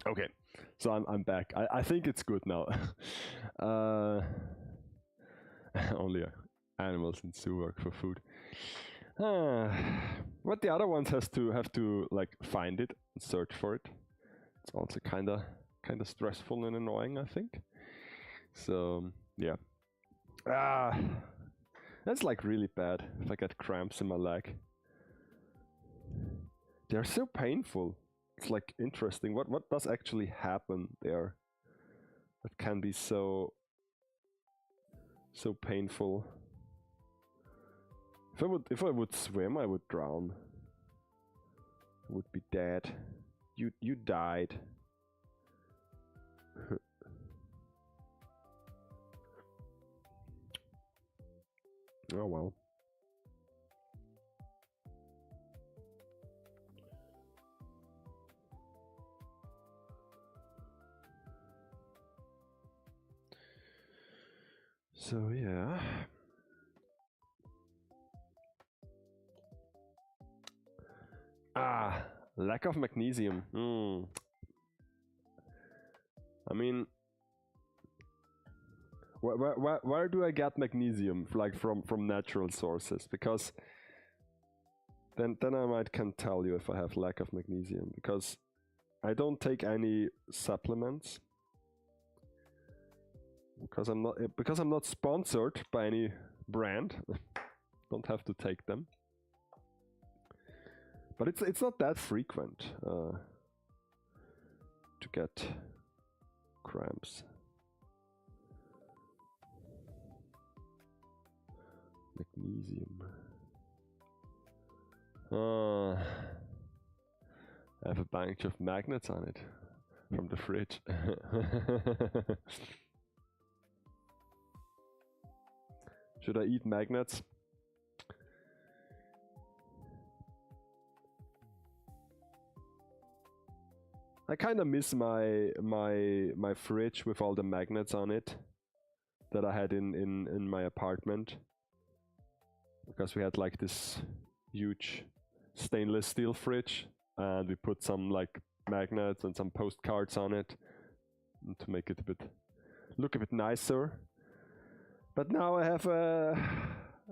Okay, so I'm back. I think it's good now. Only animals in zoo work for food. But the other ones have to like find it and search for it. It's also kinda stressful and annoying, I think. So yeah. That's like really bad if I get cramps in my leg. They're so painful. It's like interesting. What does actually happen there? That can be so painful. If I would swim, I would drown. I would be dead. You died. Oh well. So yeah. Lack of magnesium. I mean, where do I get magnesium? Like from natural sources? Because then I might can tell you if I have lack of magnesium, because I don't take any supplements. Because I'm not sponsored by any brand. Don't have to take them. But it's not that frequent to get cramps. Magnesium. I have a bunch of magnets on it from the fridge. Should I eat magnets? I kind of miss my fridge with all the magnets on it that I had in my apartment, because we had like this huge stainless steel fridge, and we put some like magnets and some postcards on it to make it look a bit nicer. But now I have a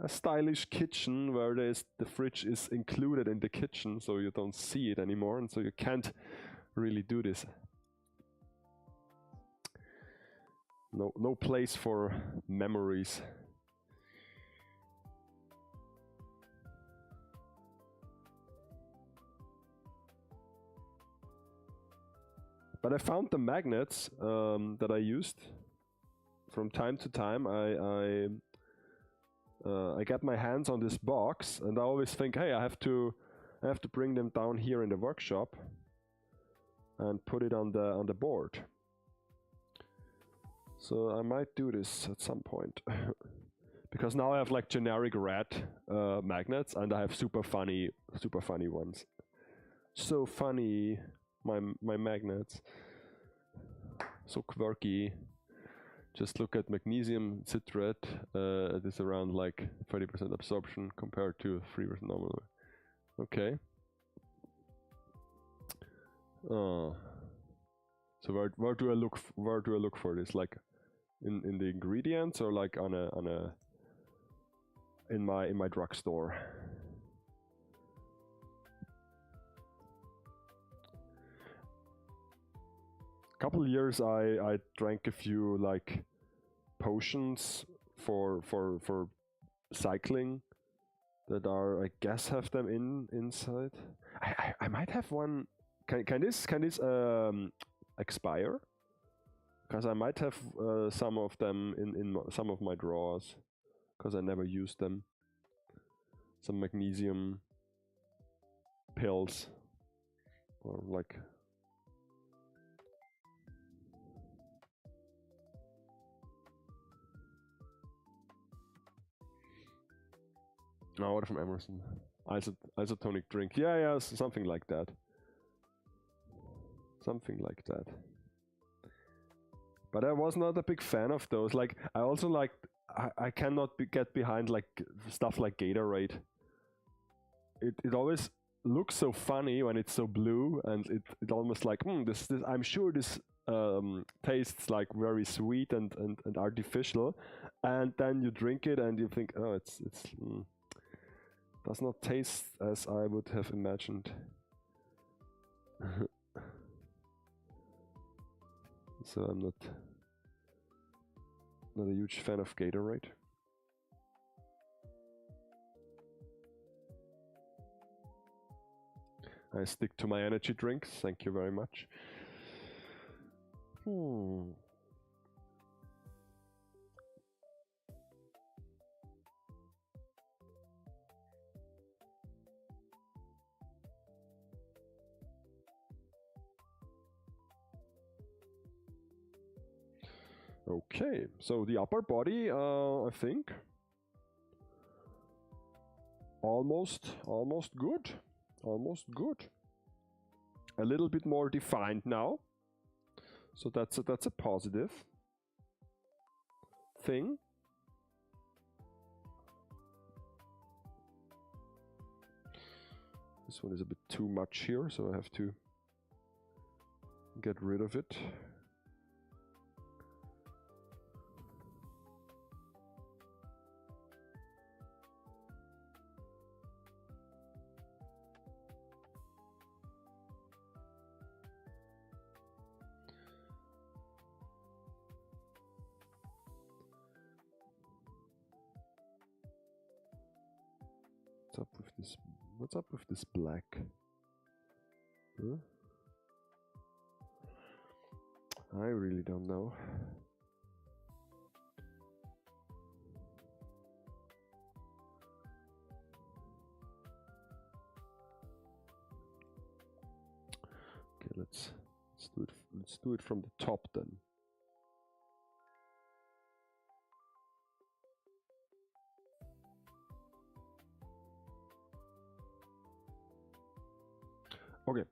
stylish kitchen where the fridge is included in the kitchen, so you don't see it anymore, and so you can't really do this. No place for memories. But I found the magnets that I used from time to time. I get my hands on this box, and I always think, hey, I have to bring them down here in the workshop and put it on the board. So I might do this at some point. Because now I have like generic red magnets, and I have super funny ones. So funny, my magnets. So quirky. Just look at magnesium citrate. It is around like 30% absorption compared to 3% normal. Okay. So where do I look for this? Like in the ingredients, or like in my drugstore? Couple years I drank a few like potions for cycling that are, I guess, have them inside. I might have one. Can this expire? Because I might have some of them in some of my drawers, because I never used them. Some magnesium pills, or like. No, order from Emerson. Isotonic drink. Yeah, something like that. Something like that. But I was not a big fan of those. Like, I also like, I cannot get behind like stuff like Gatorade. It always looks so funny when it's so blue, and it almost like, this I'm sure this tastes like very sweet and artificial, and then you drink it and you think, oh, it's Does not taste as I would have imagined. So I'm not a huge fan of Gatorade. I stick to my energy drinks, thank you very much. Okay, so the upper body, I think, almost good. Almost good. A little bit more defined now, so that's a positive thing. This one is a bit too much here, so I have to get rid of it. What's up with this black? Huh? I really don't know. Okay, let's do it from the top then. Okay.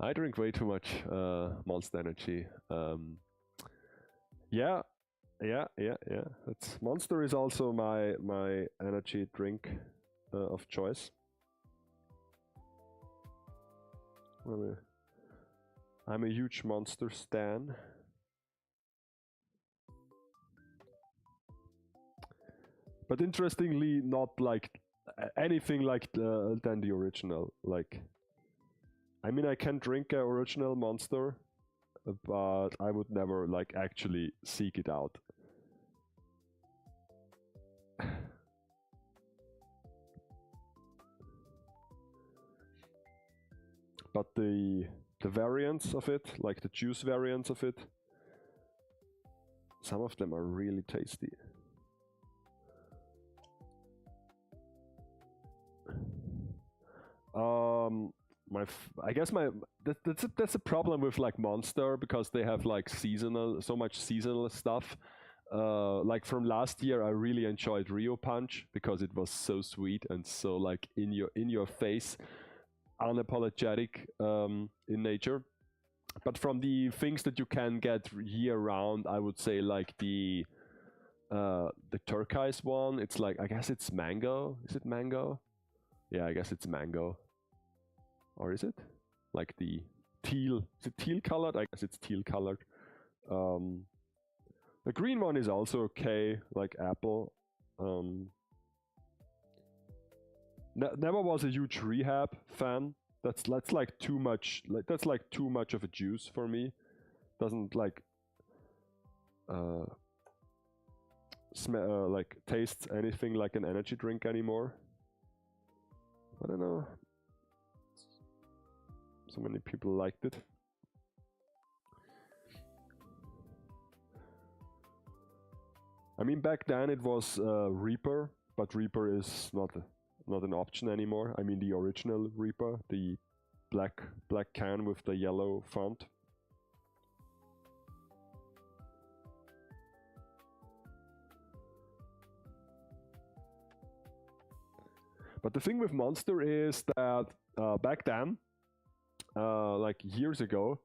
I drink way too much Monster Energy. Yeah. Monster is also my energy drink of choice. I'm a huge Monster stan. But interestingly, not like anything like than the original. Like, I mean, I can drink an original Monster, but I would never like actually seek it out. But the variants of it, like the juice variants of it, some of them are really tasty. I guess that's a problem with like Monster, because they have like so much seasonal stuff. Like from last year, I really enjoyed Rio Punch because it was so sweet and so like in your face, unapologetic in nature. But from the things that you can get year round, I would say like the turquoise one. It's like, I guess it's mango. Is it mango? Yeah, I guess it's mango. Or is it? Like the teal. Is it teal colored? I guess it's teal colored. The green one is also okay, like apple. Never was a huge Rehab fan. That's like too much. That's like too much of a juice for me. Doesn't like smell like taste anything like an energy drink anymore. I don't know. So many people liked it. I mean, back then it was Reaper, but Reaper is not an option anymore. I mean, the original Reaper, the black can with the yellow font. But the thing with Monster is that back then, like years ago,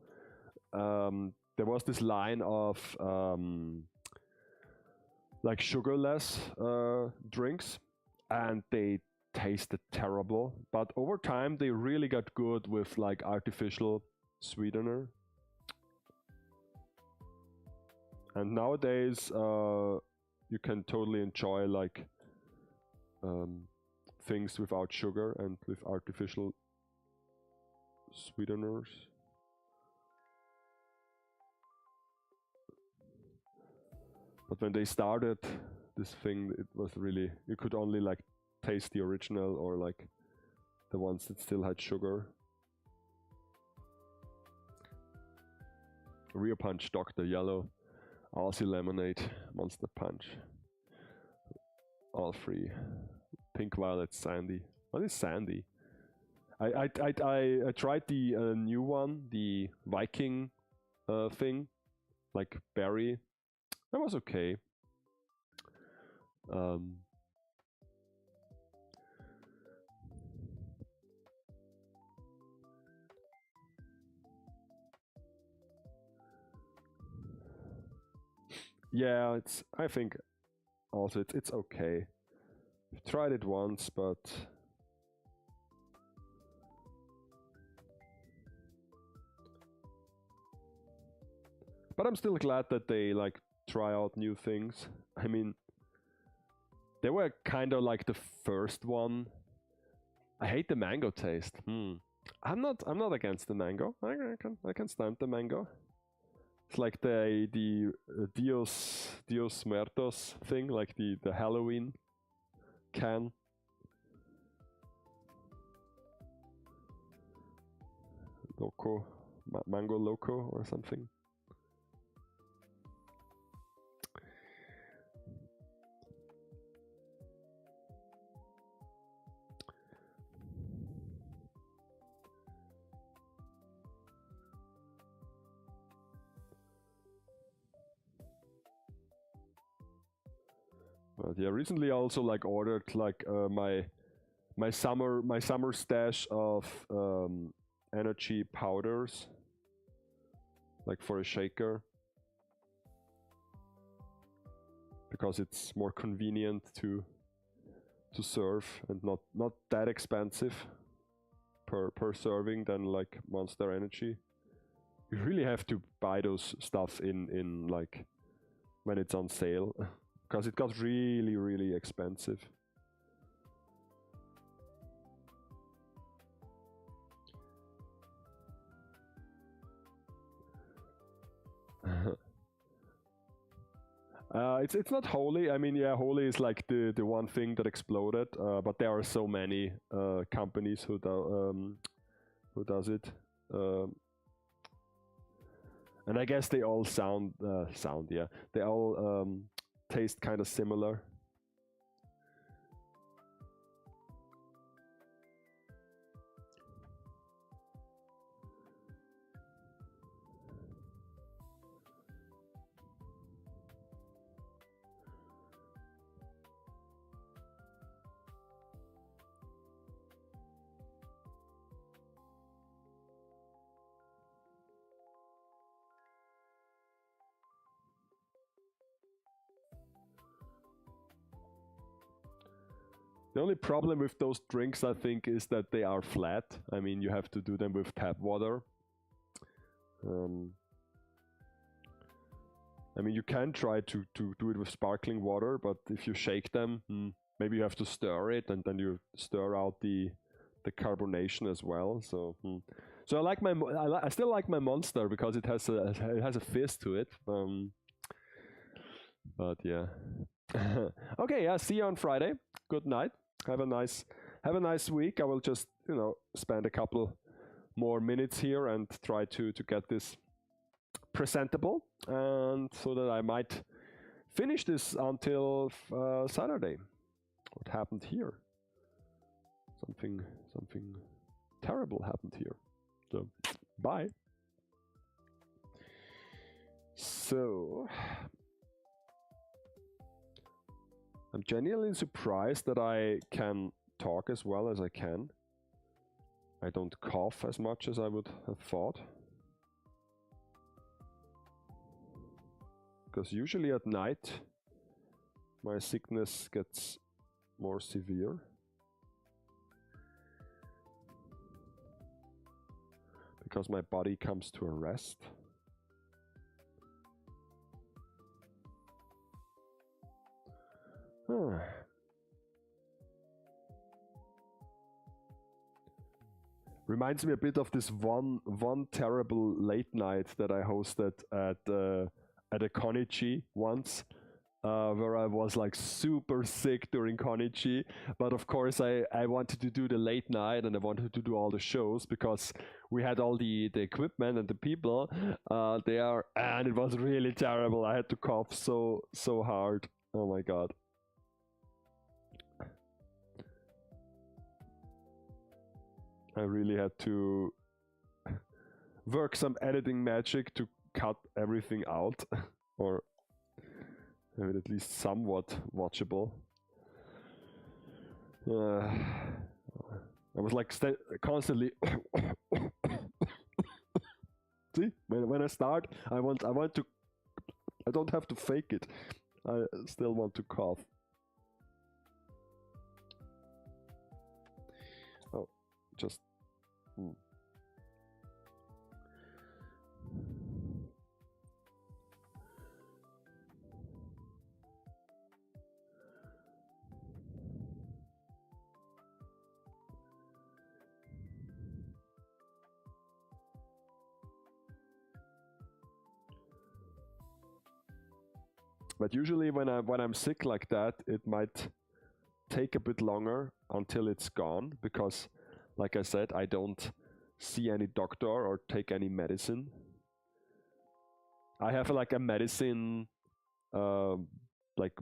there was this line of like sugarless drinks, and they tasted terrible. But over time, they really got good with like artificial sweetener. And nowadays, you can totally enjoy like things without sugar and with artificial sweeteners. But when they started this thing, it was really, you could only like taste the original or like the ones that still had sugar. Real Punch, Dr. Yellow, Aussie Lemonade, Monster Punch. All free. Pink Violet Sandy. What is Sandy? I tried the new one, the Viking thing, like berry. That was okay. Yeah, I think also it's okay. I've tried it once, but I'm still glad that they like try out new things. I mean, they were kind of like the first one. I hate the mango taste. I'm not against the mango. I can stand the mango. It's like the Dios Muertos thing, like the Halloween can. Loco, Mango Loco or something. But yeah, recently I also like ordered like my summer stash of energy powders, like for a shaker, because it's more convenient to serve and not that expensive per serving than like Monster Energy. You really have to buy those stuff in like when it's on sale. Because it got really expensive. It's not Holy. I mean, yeah, Holy is like the one thing that exploded. But there are so many companies who does it. And I guess they all sound yeah. They all taste kind of similar. The only problem with those drinks, I think, is that they are flat. I mean, you have to do them with tap water. I mean, you can try to do it with sparkling water, but if you shake them, maybe you have to stir it, and then you stir out the carbonation as well. So, so I like I still like my Monster because it has a fizz to it. But yeah. Okay, yeah. See you on Friday. Good night. Have a nice week. I will just, spend a couple more minutes here and try to get this presentable, and so that I might finish this until Saturday. What happened here? Something terrible happened here. So, bye. So, I'm genuinely surprised that I can talk as well as I can. I don't cough as much as I would have thought. Because usually at night, my sickness gets more severe. Because my body comes to a rest. Reminds me a bit of this one terrible late night that I hosted at a Konichi once, where I was like super sick during Konichi. But of course, I wanted to do the late night and I wanted to do all the shows because we had all the equipment and the people there, and it was really terrible. I had to cough so hard. Oh my god. I really had to work some editing magic to cut everything out, or have it at least somewhat watchable. I was like constantly. See, when I start, I want to. I don't have to fake it. I still want to cough. Oh, just. But usually when I'm sick like that, it might take a bit longer until it's gone because, like I said, I don't see any doctor or take any medicine. I have like a medicine like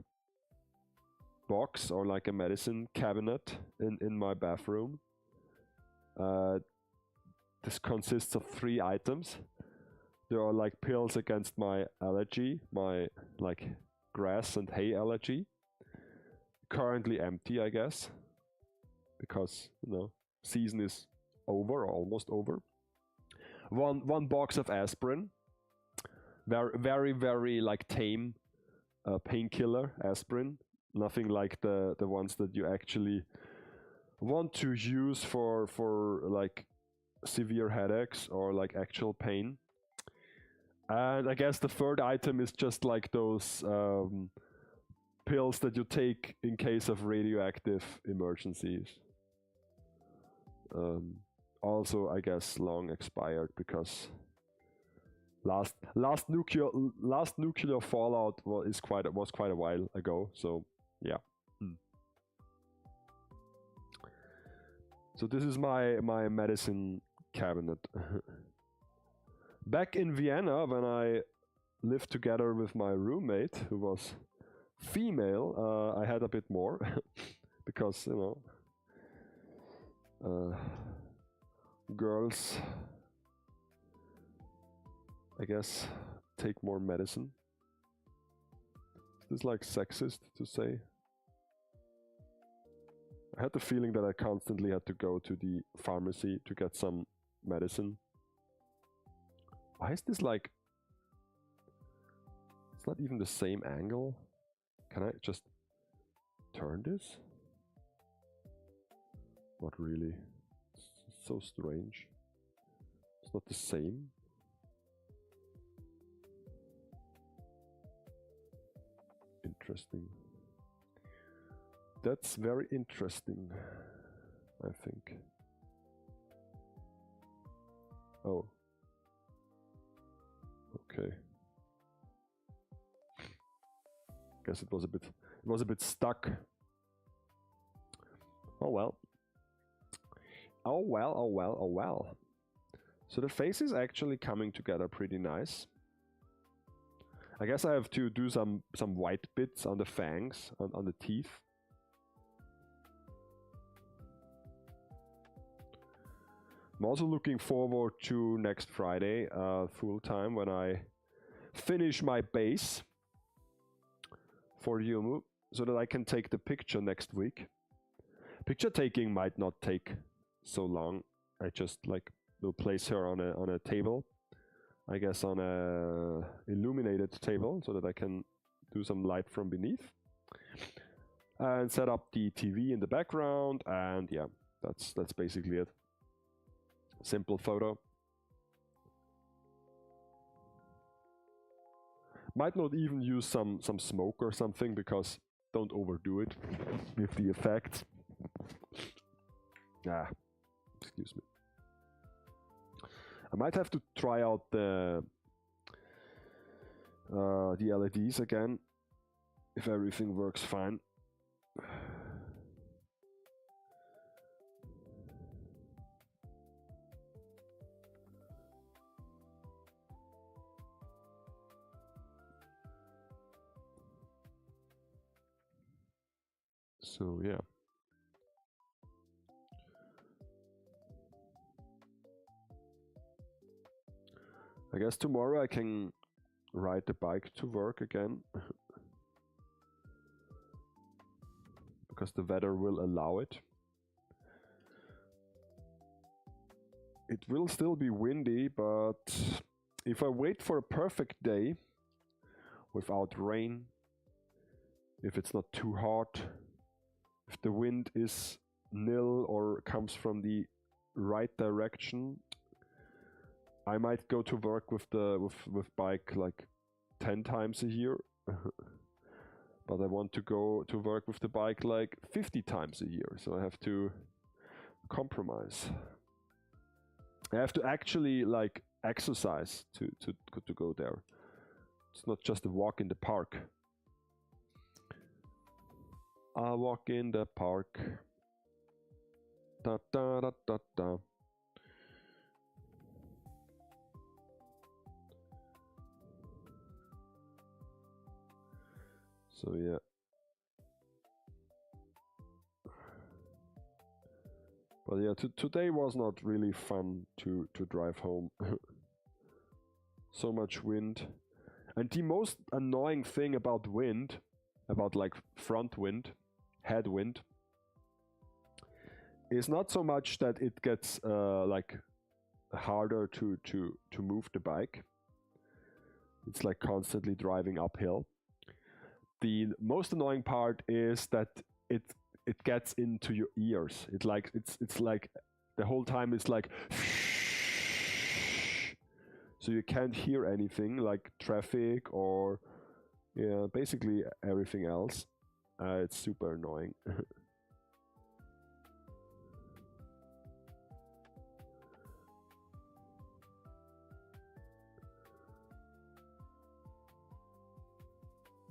box or like a medicine cabinet in my bathroom. This consists of 3 items. There are like pills against my allergy, my like grass and hay allergy. Currently empty, I guess, because season is over or almost over. One box of aspirin, very like tame painkiller aspirin. Nothing like the ones that you actually want to use for like severe headaches or like actual pain. And I guess the 3rd item is just like those pills that you take in case of radioactive emergencies. Also, I guess long expired because last nuclear fallout was quite a while ago. So yeah. So this is my medicine cabinet. Back in Vienna, when I lived together with my roommate, who was female, I had a bit more because girls, I guess, take more medicine. Is this like sexist to say? I had the feeling that I constantly had to go to the pharmacy to get some medicine. Why is this like... It's not even the same angle. Can I just turn this? Not really. It's so strange. It's not the same. Interesting. That's very interesting, I think. Oh. Okay. Guess it was a bit stuck. Oh well. Oh well, oh well, oh well. So the face is actually coming together pretty nice. I guess I have to do some white bits on the fangs, on the teeth. I'm also looking forward to next Friday, full time, when I finish my base for Yumu, so that I can take the picture next week. Picture taking might not take so long. I just like will place her on a table, I guess on a illuminated table, so that I can do some light from beneath, and set up the TV in the background, and yeah, that's basically it. Simple photo. Might not even use some smoke or something, because don't overdo it with the effects. Ah, excuse me. I might have to try out the LEDs again if everything works fine. So yeah. I guess tomorrow I can ride the bike to work again. Because the weather will allow it. It will still be windy, but if I wait for a perfect day without rain, if it's not too hot, if the wind is nil or comes from the right direction, I might go to work with bike like 10 times a year. But I want to go to work with the bike like 50 times a year, so I have to compromise. I have to actually like exercise to go there. It's not just a walk in the park. I'll walk in the park. Da da da da da. So yeah. But yeah, today was not really fun to drive home. So much wind. And the most annoying thing about wind, about like front wind, headwind, is not so much that it gets like harder to move the bike. It's like constantly driving uphill. The most annoying part is that it gets into your ears. It's like the whole time it's like so you can't hear anything like traffic or yeah, basically everything else. It's super annoying.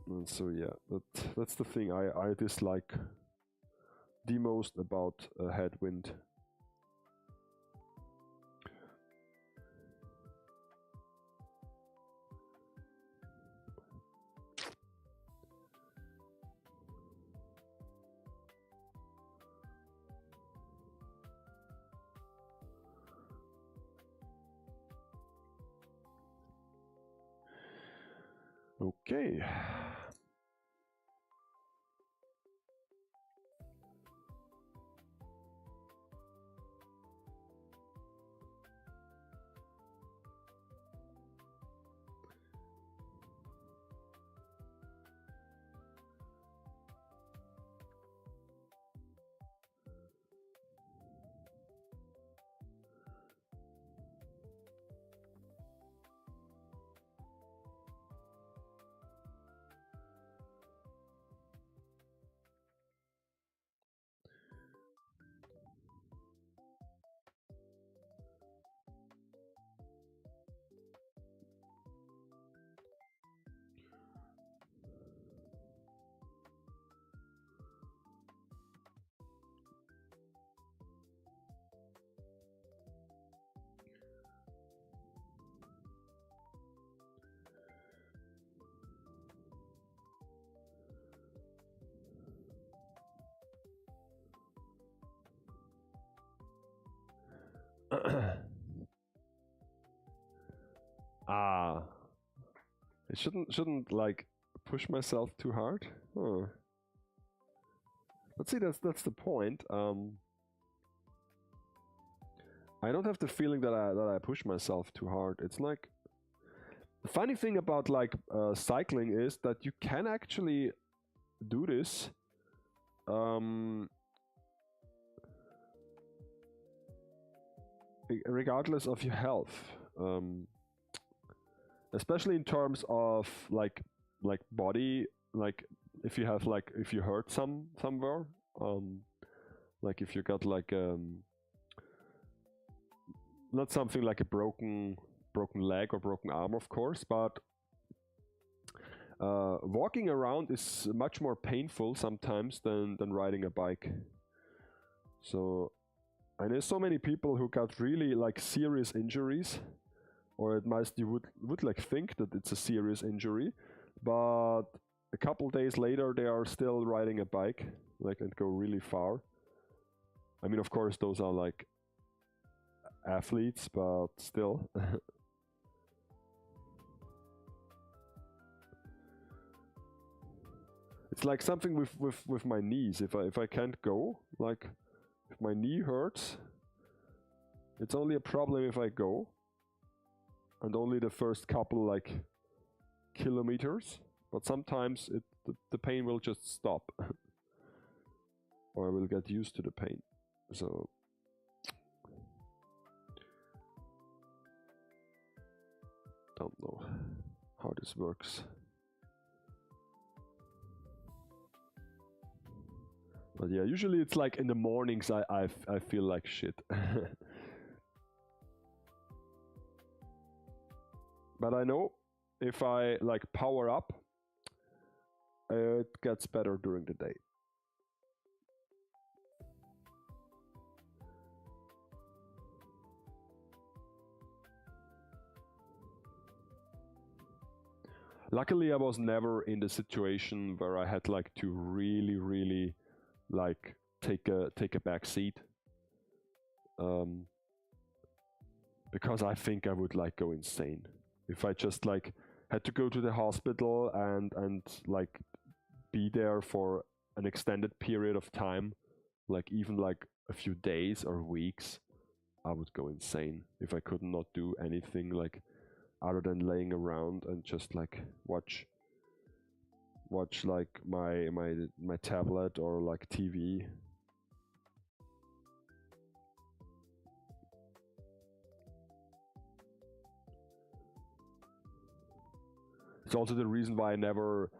And so yeah, that's the thing I dislike the most about a headwind. Okay. Ah, I shouldn't like push myself too hard. Huh. But see, that's the point. I don't have the feeling that I push myself too hard. It's like the funny thing about like cycling is that you can actually do this. Regardless of your health, especially in terms of like body, like if you have like, if you hurt somewhere, like if you got like not something like a broken leg or broken arm, of course, but walking around is much more painful sometimes than riding a bike. So I know so many people who got really like serious injuries, or at most you would like think that it's a serious injury, but a couple days later they are still riding a bike, like, and go really far. I mean, of course, those are like athletes, but still. It's like something with my knees. If I can't go, like if my knee hurts, it's only a problem if I go, and only the first couple like kilometers. But sometimes the pain will just stop, or I will get used to the pain. So don't know how this works. But yeah, usually it's like in the mornings I feel like shit. But I know if I like power up, it gets better during the day. Luckily, I was never in the situation where I had like to really like take a back seat, because I think I would like go insane if I just like had to go to the hospital and like be there for an extended period of time, like even like a few days or weeks. I would go insane if I could not do anything like other than laying around and just like watch like my tablet or like TV. It's also the reason why I never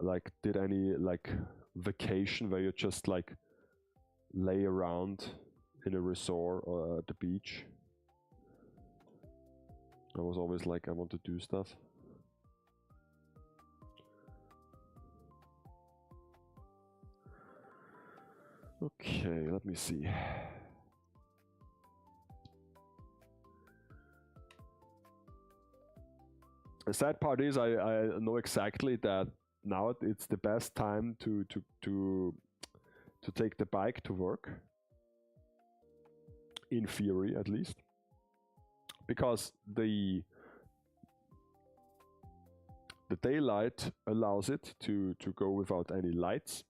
like did any like vacation where you just like lay around in a resort or at the beach. I was always like, I want to do stuff. Okay, let me see. The sad part is I know exactly that now it's the best time to take the bike to work, in theory at least, because the daylight allows it to go without any lights.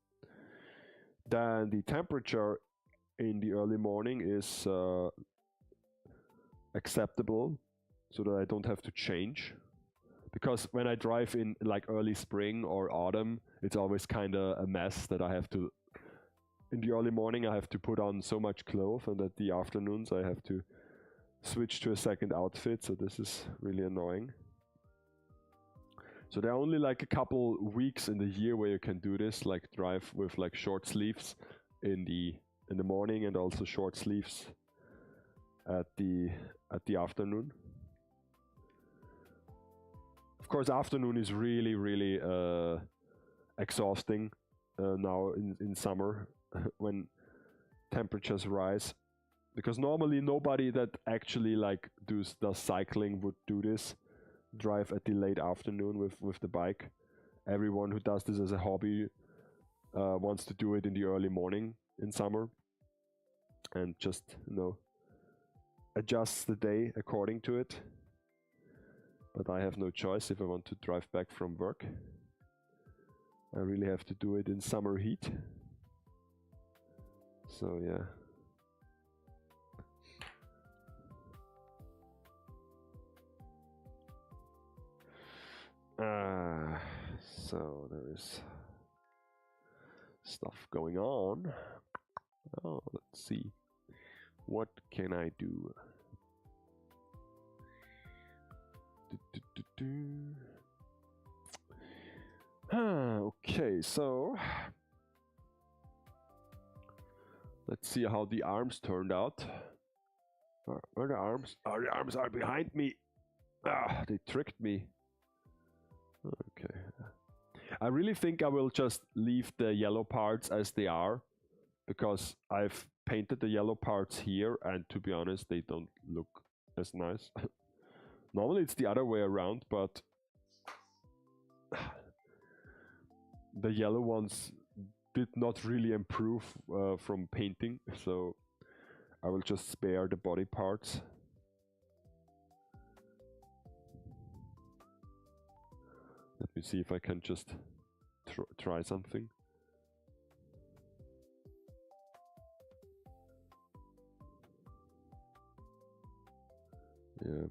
Then the temperature in the early morning is acceptable, so that I don't have to change. Because when I drive in like early spring or autumn, it's always kind of a mess that I have to, in the early morning I have to put on so much clothes, and at the afternoons I have to switch to a second outfit, so this is really annoying. So there are only like a couple weeks in the year where you can do this, like drive with like short sleeves in the morning, and also short sleeves at the afternoon. Of course, afternoon is really exhausting now in summer when temperatures rise, because normally nobody that actually like does cycling would do this, drive at the late afternoon with the bike. Everyone who does this as a hobby wants to do it in the early morning in summer, and just, you know, adjust the day according to it. But I have no choice if I want to drive back from work. I really have to do it in summer heat. So yeah. So there is stuff going on. Oh, let's see. What can I do? Okay. Okay, so let's see how the arms turned out. Where are the arms? Oh, the arms are behind me. Ah, they tricked me. Okay. I really think I will just leave the yellow parts as they are, because I've painted the yellow parts here, and to be honest, they don't look as nice. Normally it's the other way around, but the yellow ones did not really improve from painting, so I will just spare the body parts. Let me see if I can just try something. Yeah.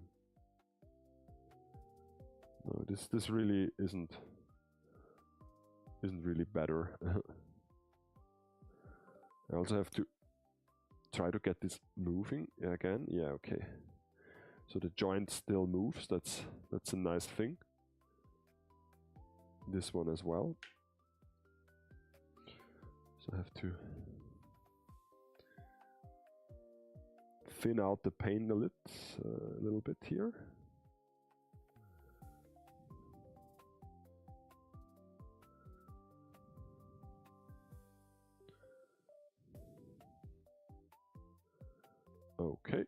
No, this really isn't really better. I also have to try to get this moving again. Yeah, okay. So the joint still moves. That's a nice thing. This one as well. So I have to thin out the paint a little bit here. Okay.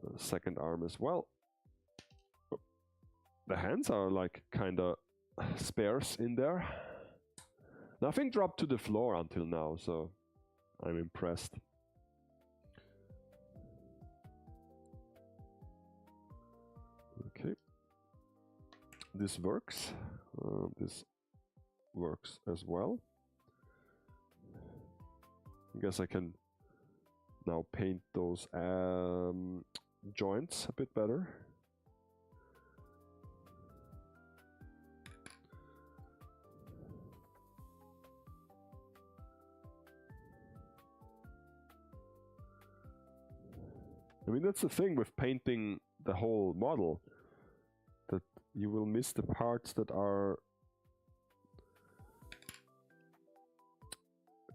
The second arm as well. Oh. The hands are like kinda sparse in there. Nothing dropped to the floor until now, so I'm impressed. Okay. This works. This works as well. I guess I can now paint those joints a bit better. I mean, that's the thing with painting the whole model, that you will miss the parts that are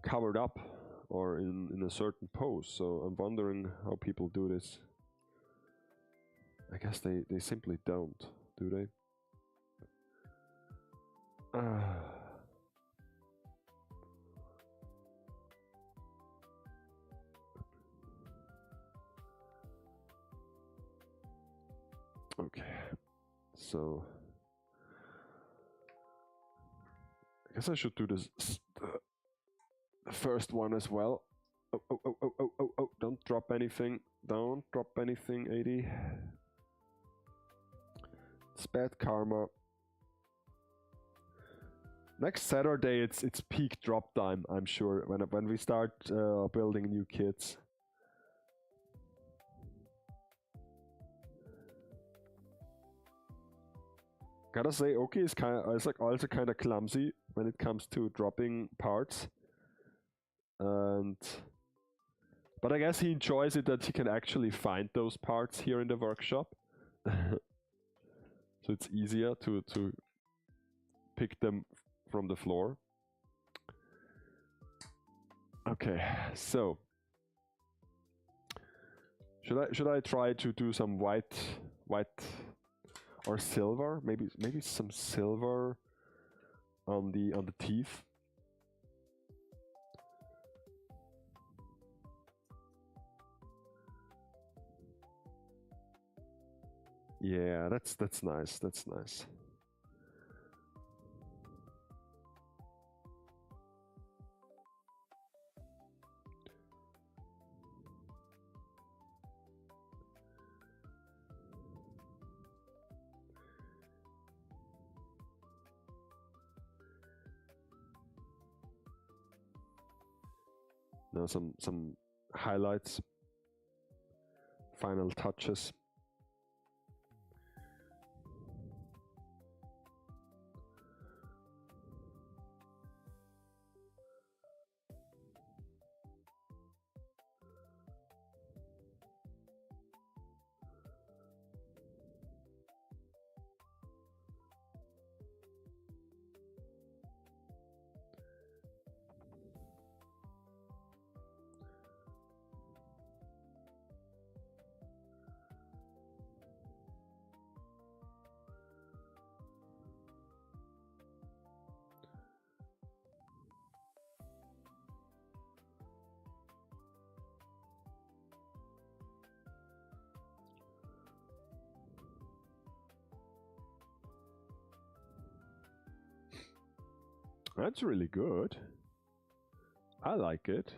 covered up or in a certain pose. So I'm wondering how people do this. I guess they simply don't, do they? Okay, so I guess I should do this the first one as well. Oh, don't drop anything. Don't drop anything, 80. It's bad karma. Next Saturday it's peak drop time, I'm sure, when we start building new kits. Gotta say, Oki is like also kind of clumsy when it comes to dropping parts, but I guess he enjoys it that he can actually find those parts here in the workshop. So it's easier to pick them from the floor. Okay, so should I try to do some white or silver? Maybe some silver on the teeth. Yeah, that's nice. That's nice. Now some highlights, final touches. That's really good. I like it.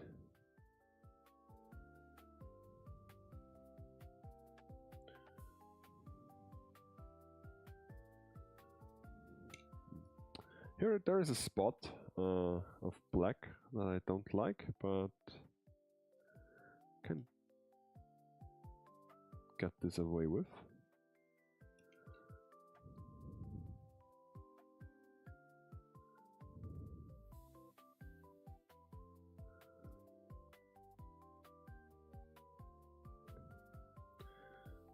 Here, there is a spot of black that I don't like, but can get this away with.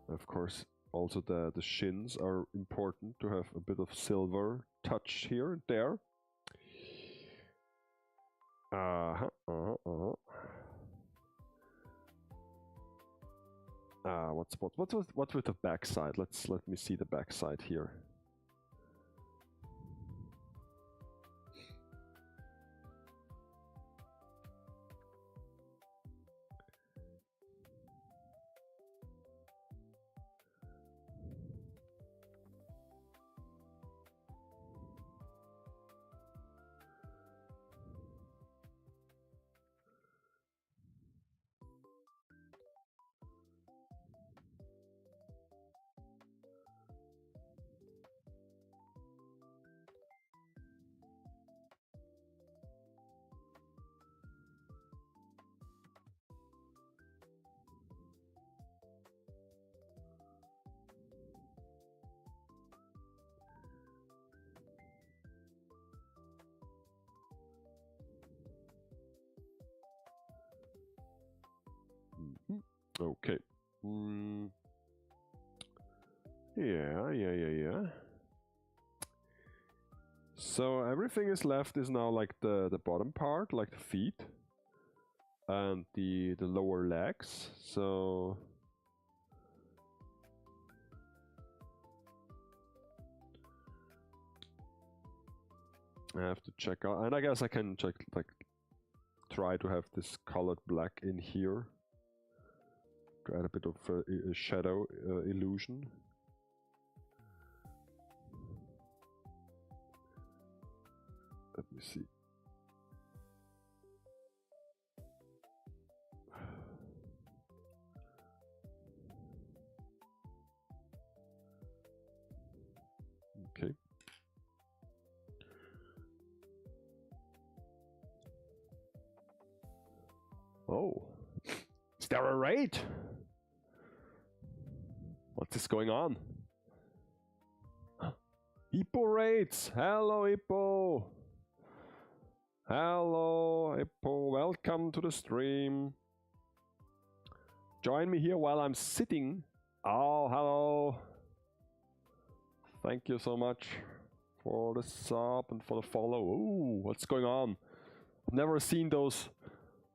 Of course, also the shins are important to have a bit of silver touch here and there. What's with the backside? Let me see the backside here. Okay. Yeah. So everything is left is now like the bottom part, like the feet and the lower legs. So I have to check out, and I guess I can check, like, try to have this colored black in here to add a bit of a shadow illusion. Let me see. Okay. Oh, is there a raid? What is going on? Hippo raids! Hello, Hippo! Hello, Hippo. Welcome to the stream. Join me here while I'm sitting. Oh, hello. Thank you so much for the sub and for the follow. Ooh, what's going on? I've never seen those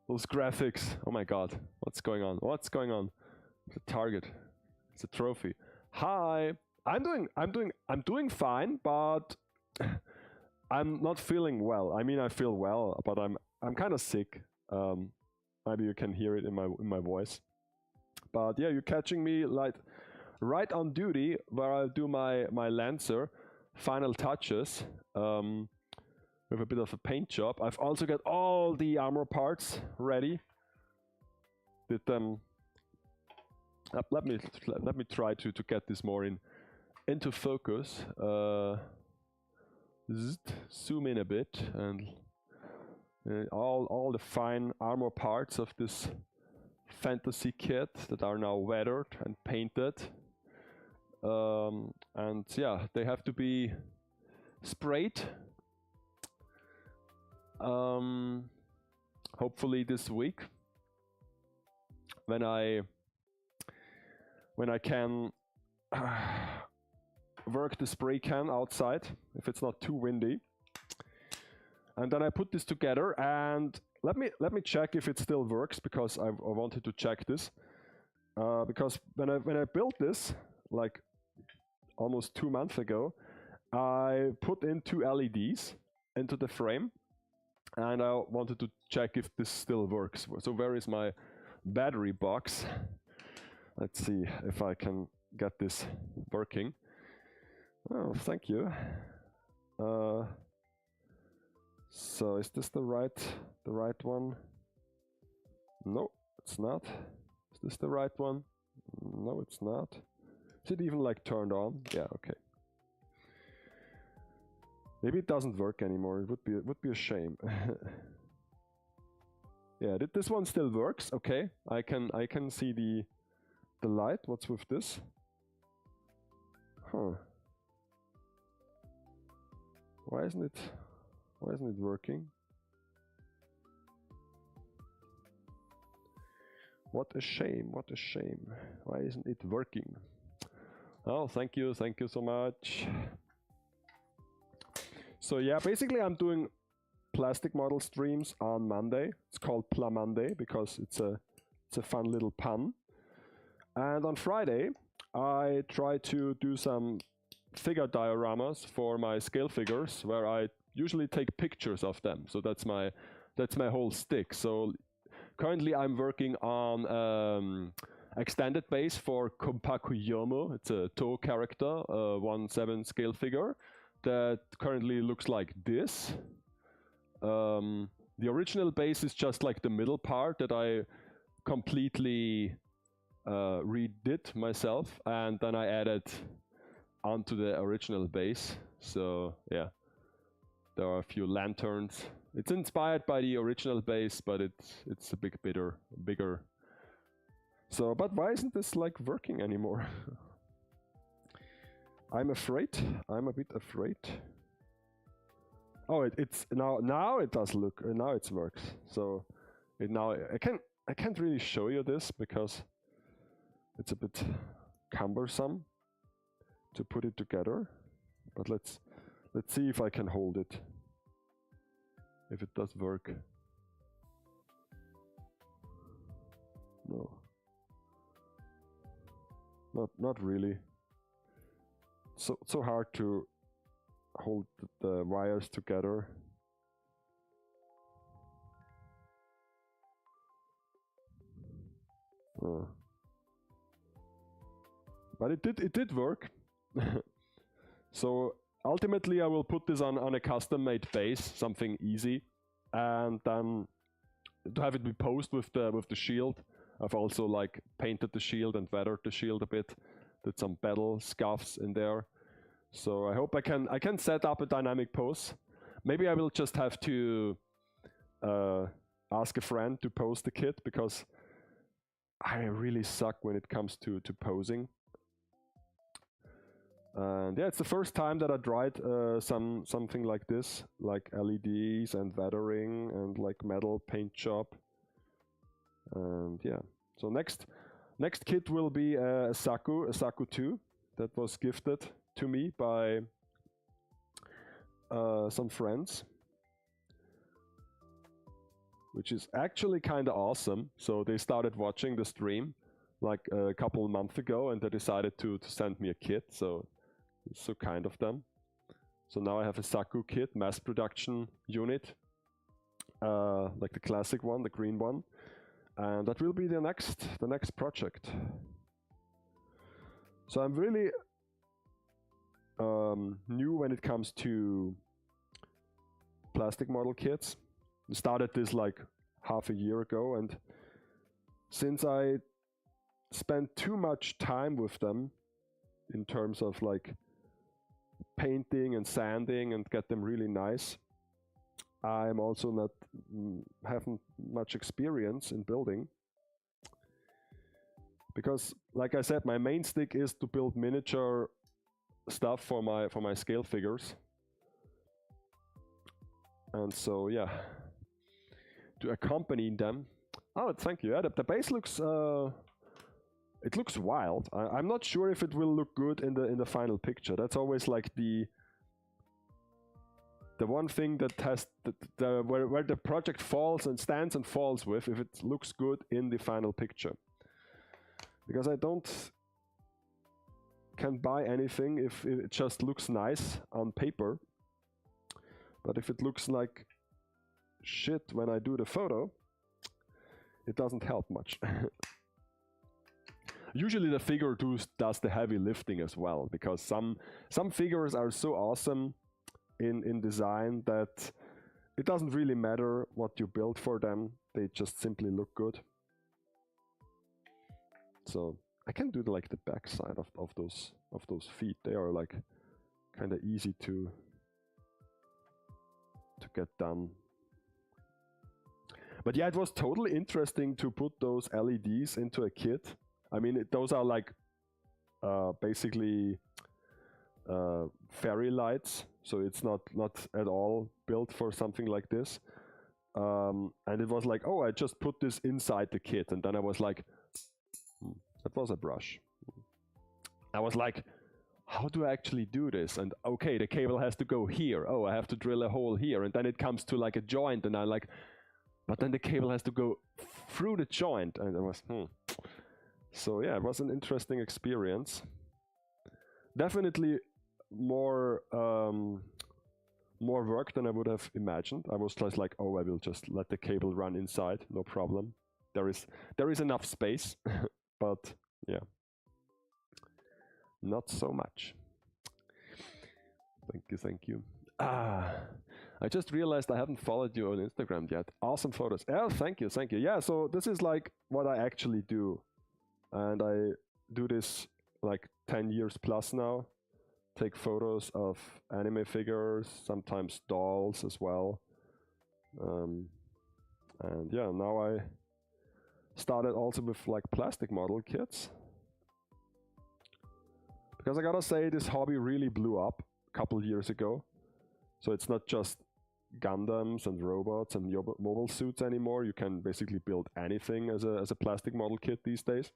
graphics. Oh my god. What's going on? What's going on? It's a target. It's a trophy. Hi. I'm doing fine, but I'm not feeling well. I mean, I feel well, but I'm kind of sick. Maybe you can hear it in my voice. But yeah, you're catching me like right on duty where I'll do my Lancer final touches with a bit of a paint job. I've also got all the armor parts ready. Did them. Let me try to get this more into focus. Zoom in a bit, and all the fine armor parts of this fantasy kit that are now weathered and painted, and yeah, they have to be sprayed. Hopefully this week, when I can work the spray can outside, if it's not too windy. And then I put this together, and let me check if it still works, because I wanted to check this. Because when I built this, like almost 2 months ago, I put in 2 LEDs into the frame, and I wanted to check if this still works. So where is my battery box? Let's see if I can get this working. Oh, thank you. So is this the right one? No, it's not. Is this the right one? No, it's not. Is it even like turned on? Yeah, okay. Maybe it doesn't work anymore. It would be a shame. Yeah, this one still works. Okay, I can see the light. What's with this? Huh. Why isn't it working? What a shame, what a shame. Why isn't it working? Oh, thank you so much. So yeah, basically I'm doing plastic model streams on Monday. It's called PLAMonday because it's a fun little pun. And on Friday, I try to do some figure dioramas for my scale figures, where I usually take pictures of them. So that's my whole stick. So currently I'm working on extended base for Kompakuyomo. It's a Toho character, 1/7 scale figure that currently looks like this. The original base is just like the middle part that I completely redid myself, and then I added onto the original base. So yeah, there are a few lanterns. It's inspired by the original base, but it's a bit bigger. So, but why isn't this like working anymore? I'm afraid. I'm a bit afraid. Oh, it's now it does look. Now it works. So I can't really show you this because it's a bit cumbersome to put it together. But let's see if I can hold it. If it does work. No. Not really. So hard to hold the wires together. But it did work. So ultimately I will put this on a custom made base, something easy, and then to have it be posed with the shield. I've also like painted the shield and weathered the shield a bit, did some bevel scuffs in there. So I hope I can set up a dynamic pose. Maybe I will just have to ask a friend to pose the kit, because I really suck when it comes to posing. And yeah, it's the first time that I tried something like this, like LEDs and weathering and like metal paint job. And yeah, so next kit will be a Saku 2 that was gifted to me by some friends, which is actually kind of awesome. So they started watching the stream like a couple of months ago, and they decided to send me a kit. So it's so kind of them. So now I have a Saku kit, mass production unit, like the classic one, the green one, and that will be the next project. So I'm really new when it comes to plastic model kits. I started this like half a year ago, and since I spent too much time with them in terms of like painting and sanding and get them really nice, I'm also not haven't much experience in building, because like I said, my main stick is to build miniature stuff for my scale figures. And so yeah, to accompany them. Oh, thank you. Yeah, the base looks it looks wild. I'm not sure if it will look good in the final picture. That's always like the one thing that has where the project falls and stands and falls with, if it looks good in the final picture. Because I can't buy anything if it just looks nice on paper. But if it looks like shit when I do the photo, it doesn't help much. Usually the figure does the heavy lifting as well, because some figures are so awesome in design that it doesn't really matter what you build for them. They just simply look good. So I can do like the back side of those feet. They are like kind of easy to get done. But yeah, it was totally interesting to put those LEDs into a kit. I mean, those are like basically fairy lights, so it's not at all built for something like this. And it was like, oh, I just put this inside the kit, and then I was like, that was a brush. I was like, how do I actually do this? And okay, the cable has to go here. Oh, I have to drill a hole here, and then it comes to like a joint, and I'm like, but then the cable has to go through the joint, and I was, So yeah, it was an interesting experience. Definitely more work than I would have imagined. I was just like, oh, I will just let the cable run inside, no problem. There is enough space, but yeah, not so much. Thank you. I just realized I haven't followed you on Instagram yet. Awesome photos. Oh, thank you. Yeah, so this is like what I actually do. And I do this like 10 years plus now. Take photos of anime figures, sometimes dolls as well. And yeah, now I started also with like plastic model kits. Because I gotta say, this hobby really blew up a couple years ago. So it's not just Gundams and robots and mobile suits anymore. You can basically build anything as a plastic model kit these days.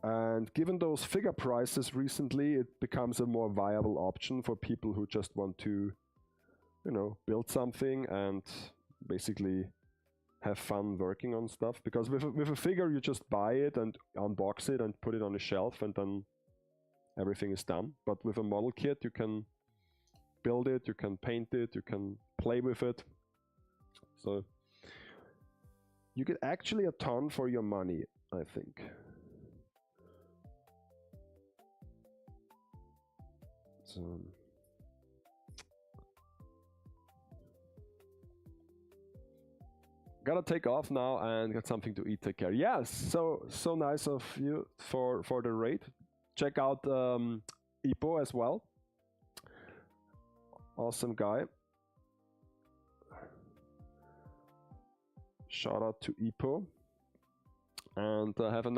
And given those figure prices recently, it becomes a more viable option for people who just want to, you know, build something and basically have fun working on stuff. Because with a figure, you just buy it and unbox it and put it on a shelf, and then everything is done. But with a model kit, you can build it, you can paint it, you can play with it. So you get actually a ton for your money, I think. So gotta take off now and get something to eat. Take care. Yes, so nice of you for the raid. Check out Ipo as well. Awesome guy. Shout out to Ipo, and have a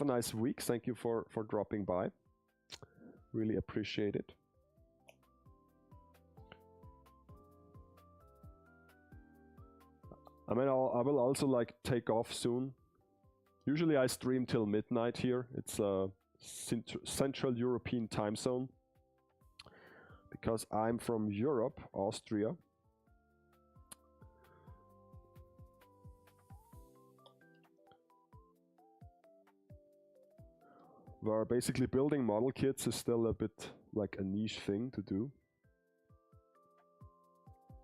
nice week. Thank you for dropping by. Really appreciate it. I mean, I will also like take off soon. Usually I stream till midnight here. It's a Central European time zone. Because I'm from Europe, Austria. Where basically building model kits is still a bit like a niche thing to do.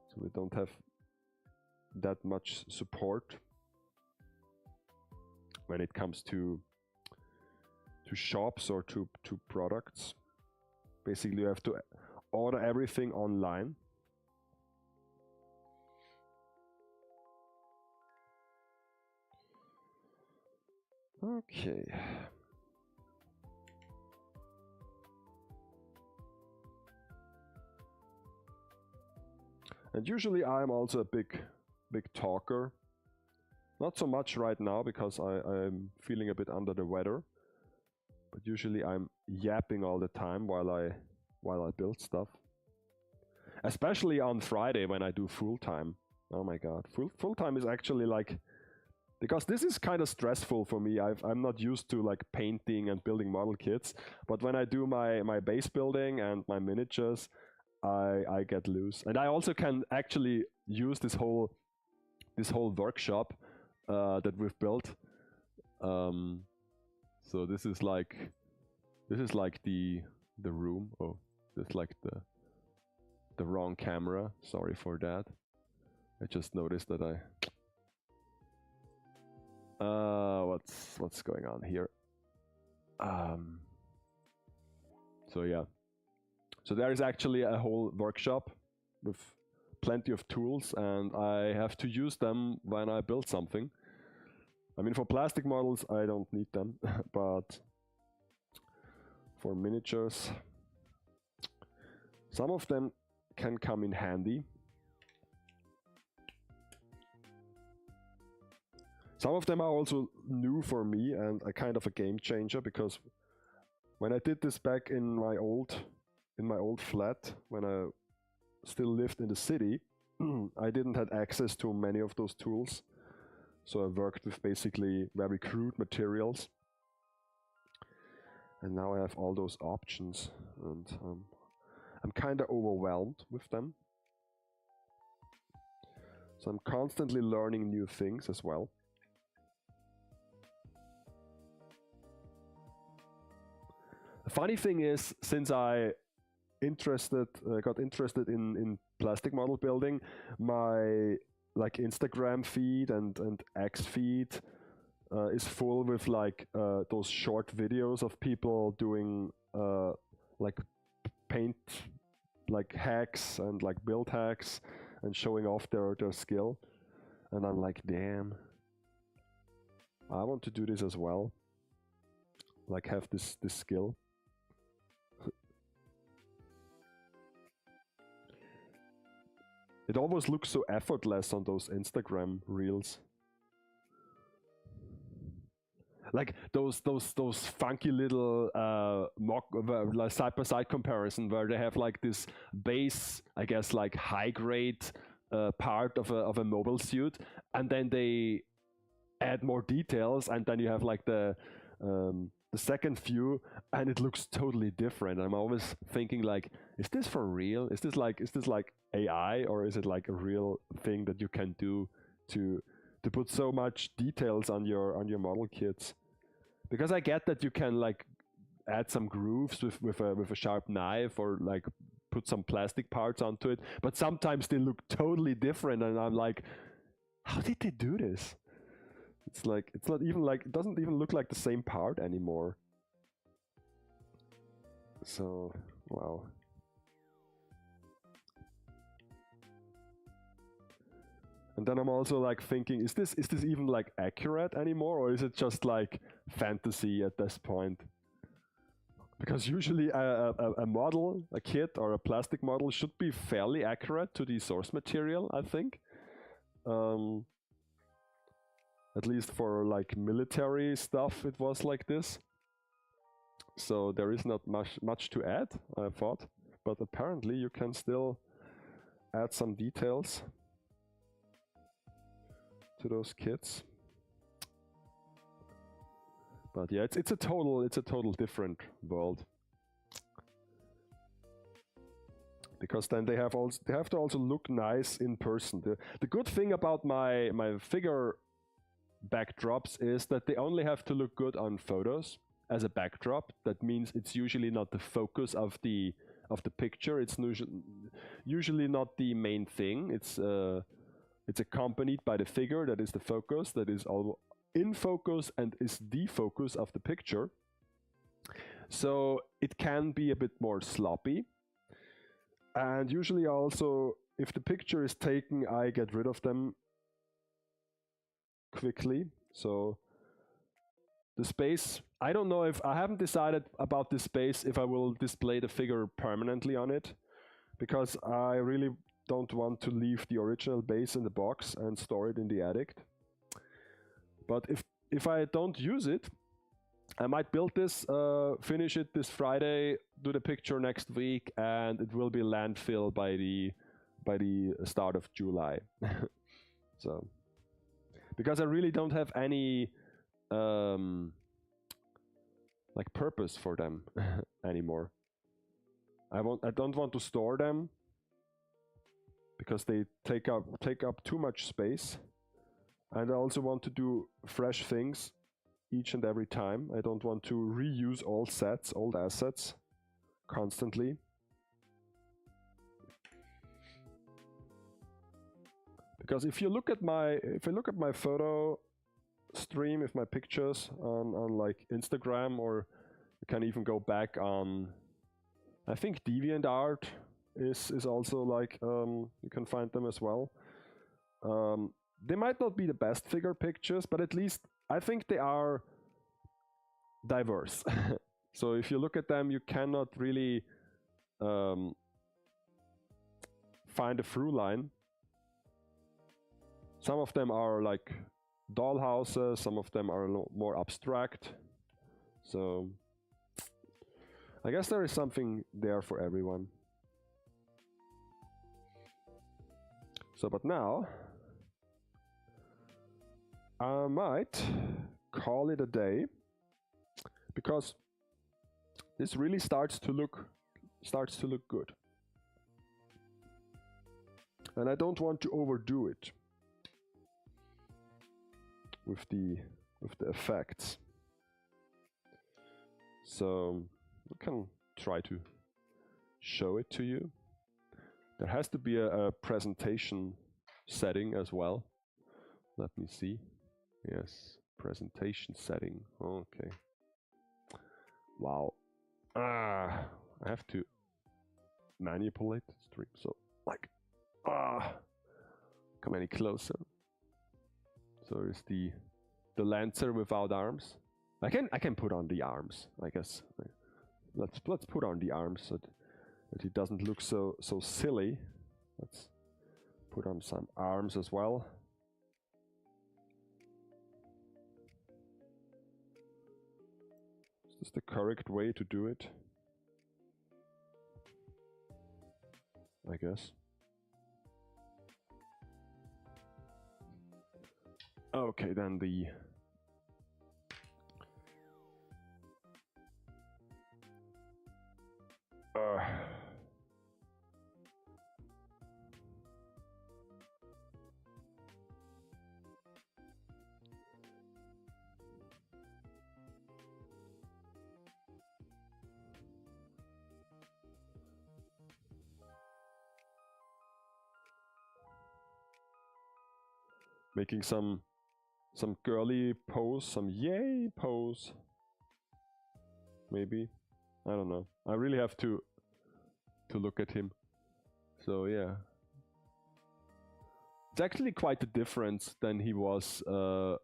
So we don't have that much support when it comes to shops or to products. Basically you have to order everything online. Okay. And usually I'm also a big talker. Not so much right now because I'm feeling a bit under the weather. But usually I'm yapping all the time while I build stuff. Especially on Friday when I do full time. Oh my god. Full time is actually like, because this is kind of stressful for me. I'm not used to like painting and building model kits, but when I do my base building and my miniatures, I get loose. And I also can actually use this whole workshop that we've built. So this is like the room. Oh, this is like the wrong camera. Sorry for that. I just noticed that what's going on here? So yeah. So there is actually a whole workshop with plenty of tools, and I have to use them when I build something. I mean, for plastic models, I don't need them, but for miniatures, some of them can come in handy. Some of them are also new for me and a kind of a game changer, because when I did this back in my old flat, when I still lived in the city, I didn't have access to many of those tools. So I worked with basically very crude materials. And now I have all those options, and I'm kind of overwhelmed with them. So I'm constantly learning new things as well. The funny thing is, since I got interested in plastic model building, my like Instagram feed and X feed is full with like those short videos of people doing like paint like hacks and like build hacks and showing off their skill, and I'm like, damn, I want to do this as well, like have this skill. It always looks so effortless on those Instagram reels. Like those funky little like side-by-side comparison where they have like this base, I guess, like high-grade part of a mobile suit, and then they add more details, and then you have like the second view, and it looks totally different. I'm always thinking like, is this for real? Is this like AI, or is it like a real thing that you can do to put so much details on your model kits? Because I get that you can like add some grooves with a sharp knife, or like put some plastic parts onto it, but sometimes they look totally different, and I'm like, how did they do this? It's like, it's not even like, it doesn't even look like the same part anymore. So, wow. And then I'm also like thinking, is this even like accurate anymore, or is it just like fantasy at this point? Because usually a model, a kit or a plastic model should be fairly accurate to the source material, I think. At least for like military stuff, it was like this. So there is not much to add, I thought, but apparently you can still add some details to those kits. But yeah, it's a total different world, because then they have to also look nice in person. The good thing about my figure backdrops is that they only have to look good on photos as a backdrop. That means it's usually not the focus of the picture. It's usually not the main thing. It's accompanied by the figure that is the focus, that is all in focus and is the focus of the picture. So it can be a bit more sloppy. And usually also, if the picture is taken, I get rid of them quickly. So the space, I don't know, if I haven't decided about this space if I will display the figure permanently on it, because I really don't want to leave the original base in the box and store it in the attic. But if I don't use it, I might build this, finish it this Friday, do the picture next week, and it will be landfill by the start of July. So, because I really don't have any like purpose for them anymore. I don't want to store them because they take up too much space, and I also want to do fresh things each and every time. I don't want to reuse old assets constantly. Because if you look at my photo stream, with my pictures on like Instagram, or you can even go back on, I think, DeviantArt, is also like, you can find them as well. They might not be the best figure pictures, but at least I think they are diverse. So if you look at them, you cannot really find a through line. Some of them are like dollhouses, some of them are a lot more abstract. So I guess there is something there for everyone. So, but now I might call it a day, because this really starts to look good. And I don't want to overdo it with the effects. So we can try to show it to you. There has to be a presentation setting as well. Let me see. Yes, presentation setting. Okay. Wow. I have to manipulate the stream. So like, come any closer. So it's the Lancer without arms. I can put on the arms, I guess. Let's put on the arms so that it doesn't look so silly. Let's put on some arms as well. Is this the correct way to do it? I guess. Okay, then the making some girly pose, some yay pose. Maybe. I don't know. I really have to look at him. So yeah. It's actually quite a difference than he was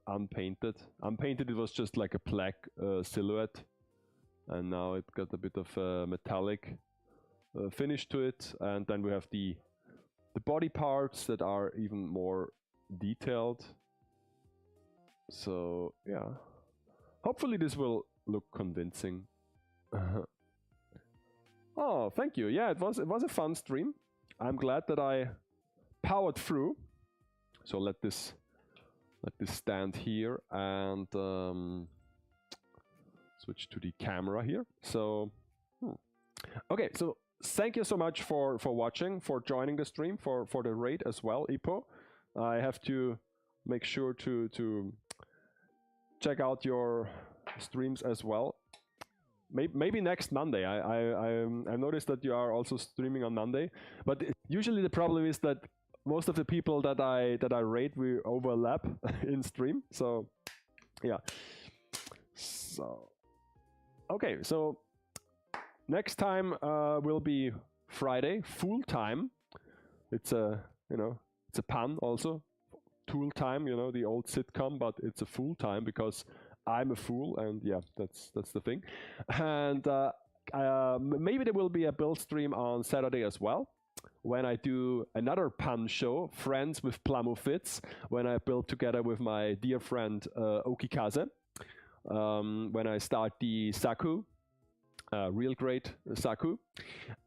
unpainted. Unpainted it was just like a black silhouette. And now it got a bit of a metallic finish to it. And then we have the body parts that are even more detailed. So yeah, hopefully this will look convincing. Oh, thank you. Yeah, it was a fun stream. I'm glad that I powered through. So let this stand here and switch to the camera here. So okay, so thank you so much for watching, for joining the stream, for the raid as well, Ipo. I have to make sure to check out your streams as well. Maybe next Monday. I noticed that you are also streaming on Monday, but usually the problem is that most of the people that I raid, we overlap in stream. So yeah. So okay, so next time will be Friday, full time. It's a it's a pun also. Tool time, you know, the old sitcom, but it's a full time because I'm a fool, and yeah, that's the thing. And maybe there will be a build stream on Saturday as well, when I do another pun show, Friends with PLAMonday, when I build together with my dear friend Okikaze, when I start the Saku, real great Saku,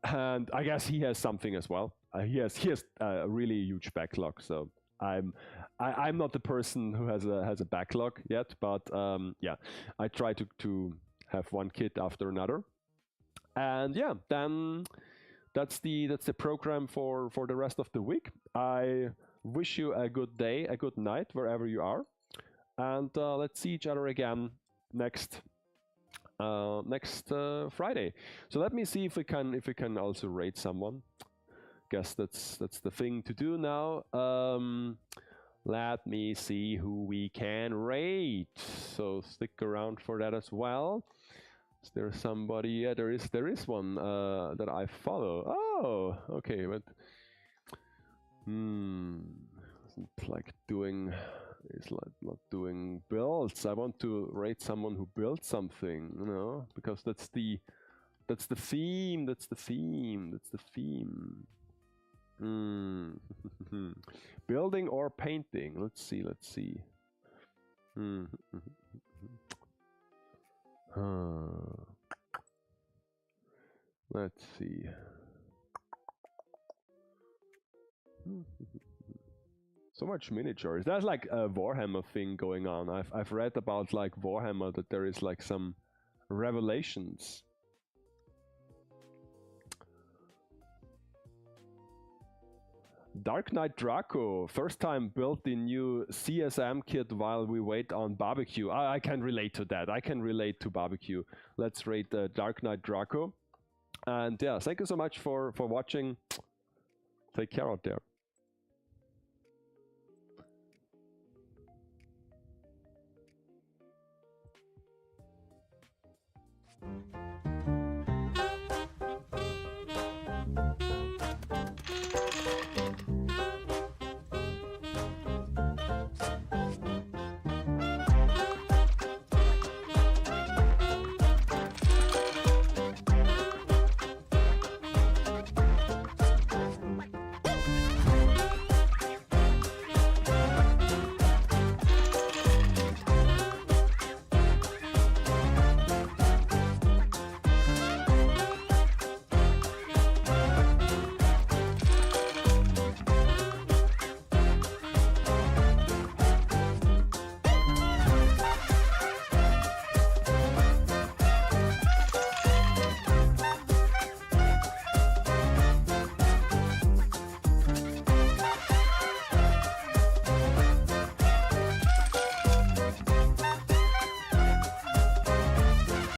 and I guess he has something as well. He has a really huge backlog, so I'm not the person who has a backlog yet, but yeah, I try to have one kit after another, and yeah, then that's the program for the rest of the week. I wish you a good day, a good night wherever you are, and let's see each other again next Friday. So let me see if we can also raid someone. Guess that's the thing to do now. Let me see who we can raid. So stick around for that as well. Is there somebody? Yeah, there is one that I follow. Oh, okay, but isn't like doing, it's like not doing builds. I want to rate someone who built something, you know, because that's the theme. That's the theme. That's the theme. Building or painting? Let's see. Let's see. Let's see. So much miniatures. There's like a Warhammer thing going on. I've read about like Warhammer that there is like some revelations. Dark Knight Draco, first time built the new CSM kit while we wait on barbecue. I can relate to that. I can relate to barbecue. Let's rate Dark Knight Draco. And yeah, thank you so much for watching. Take care out there.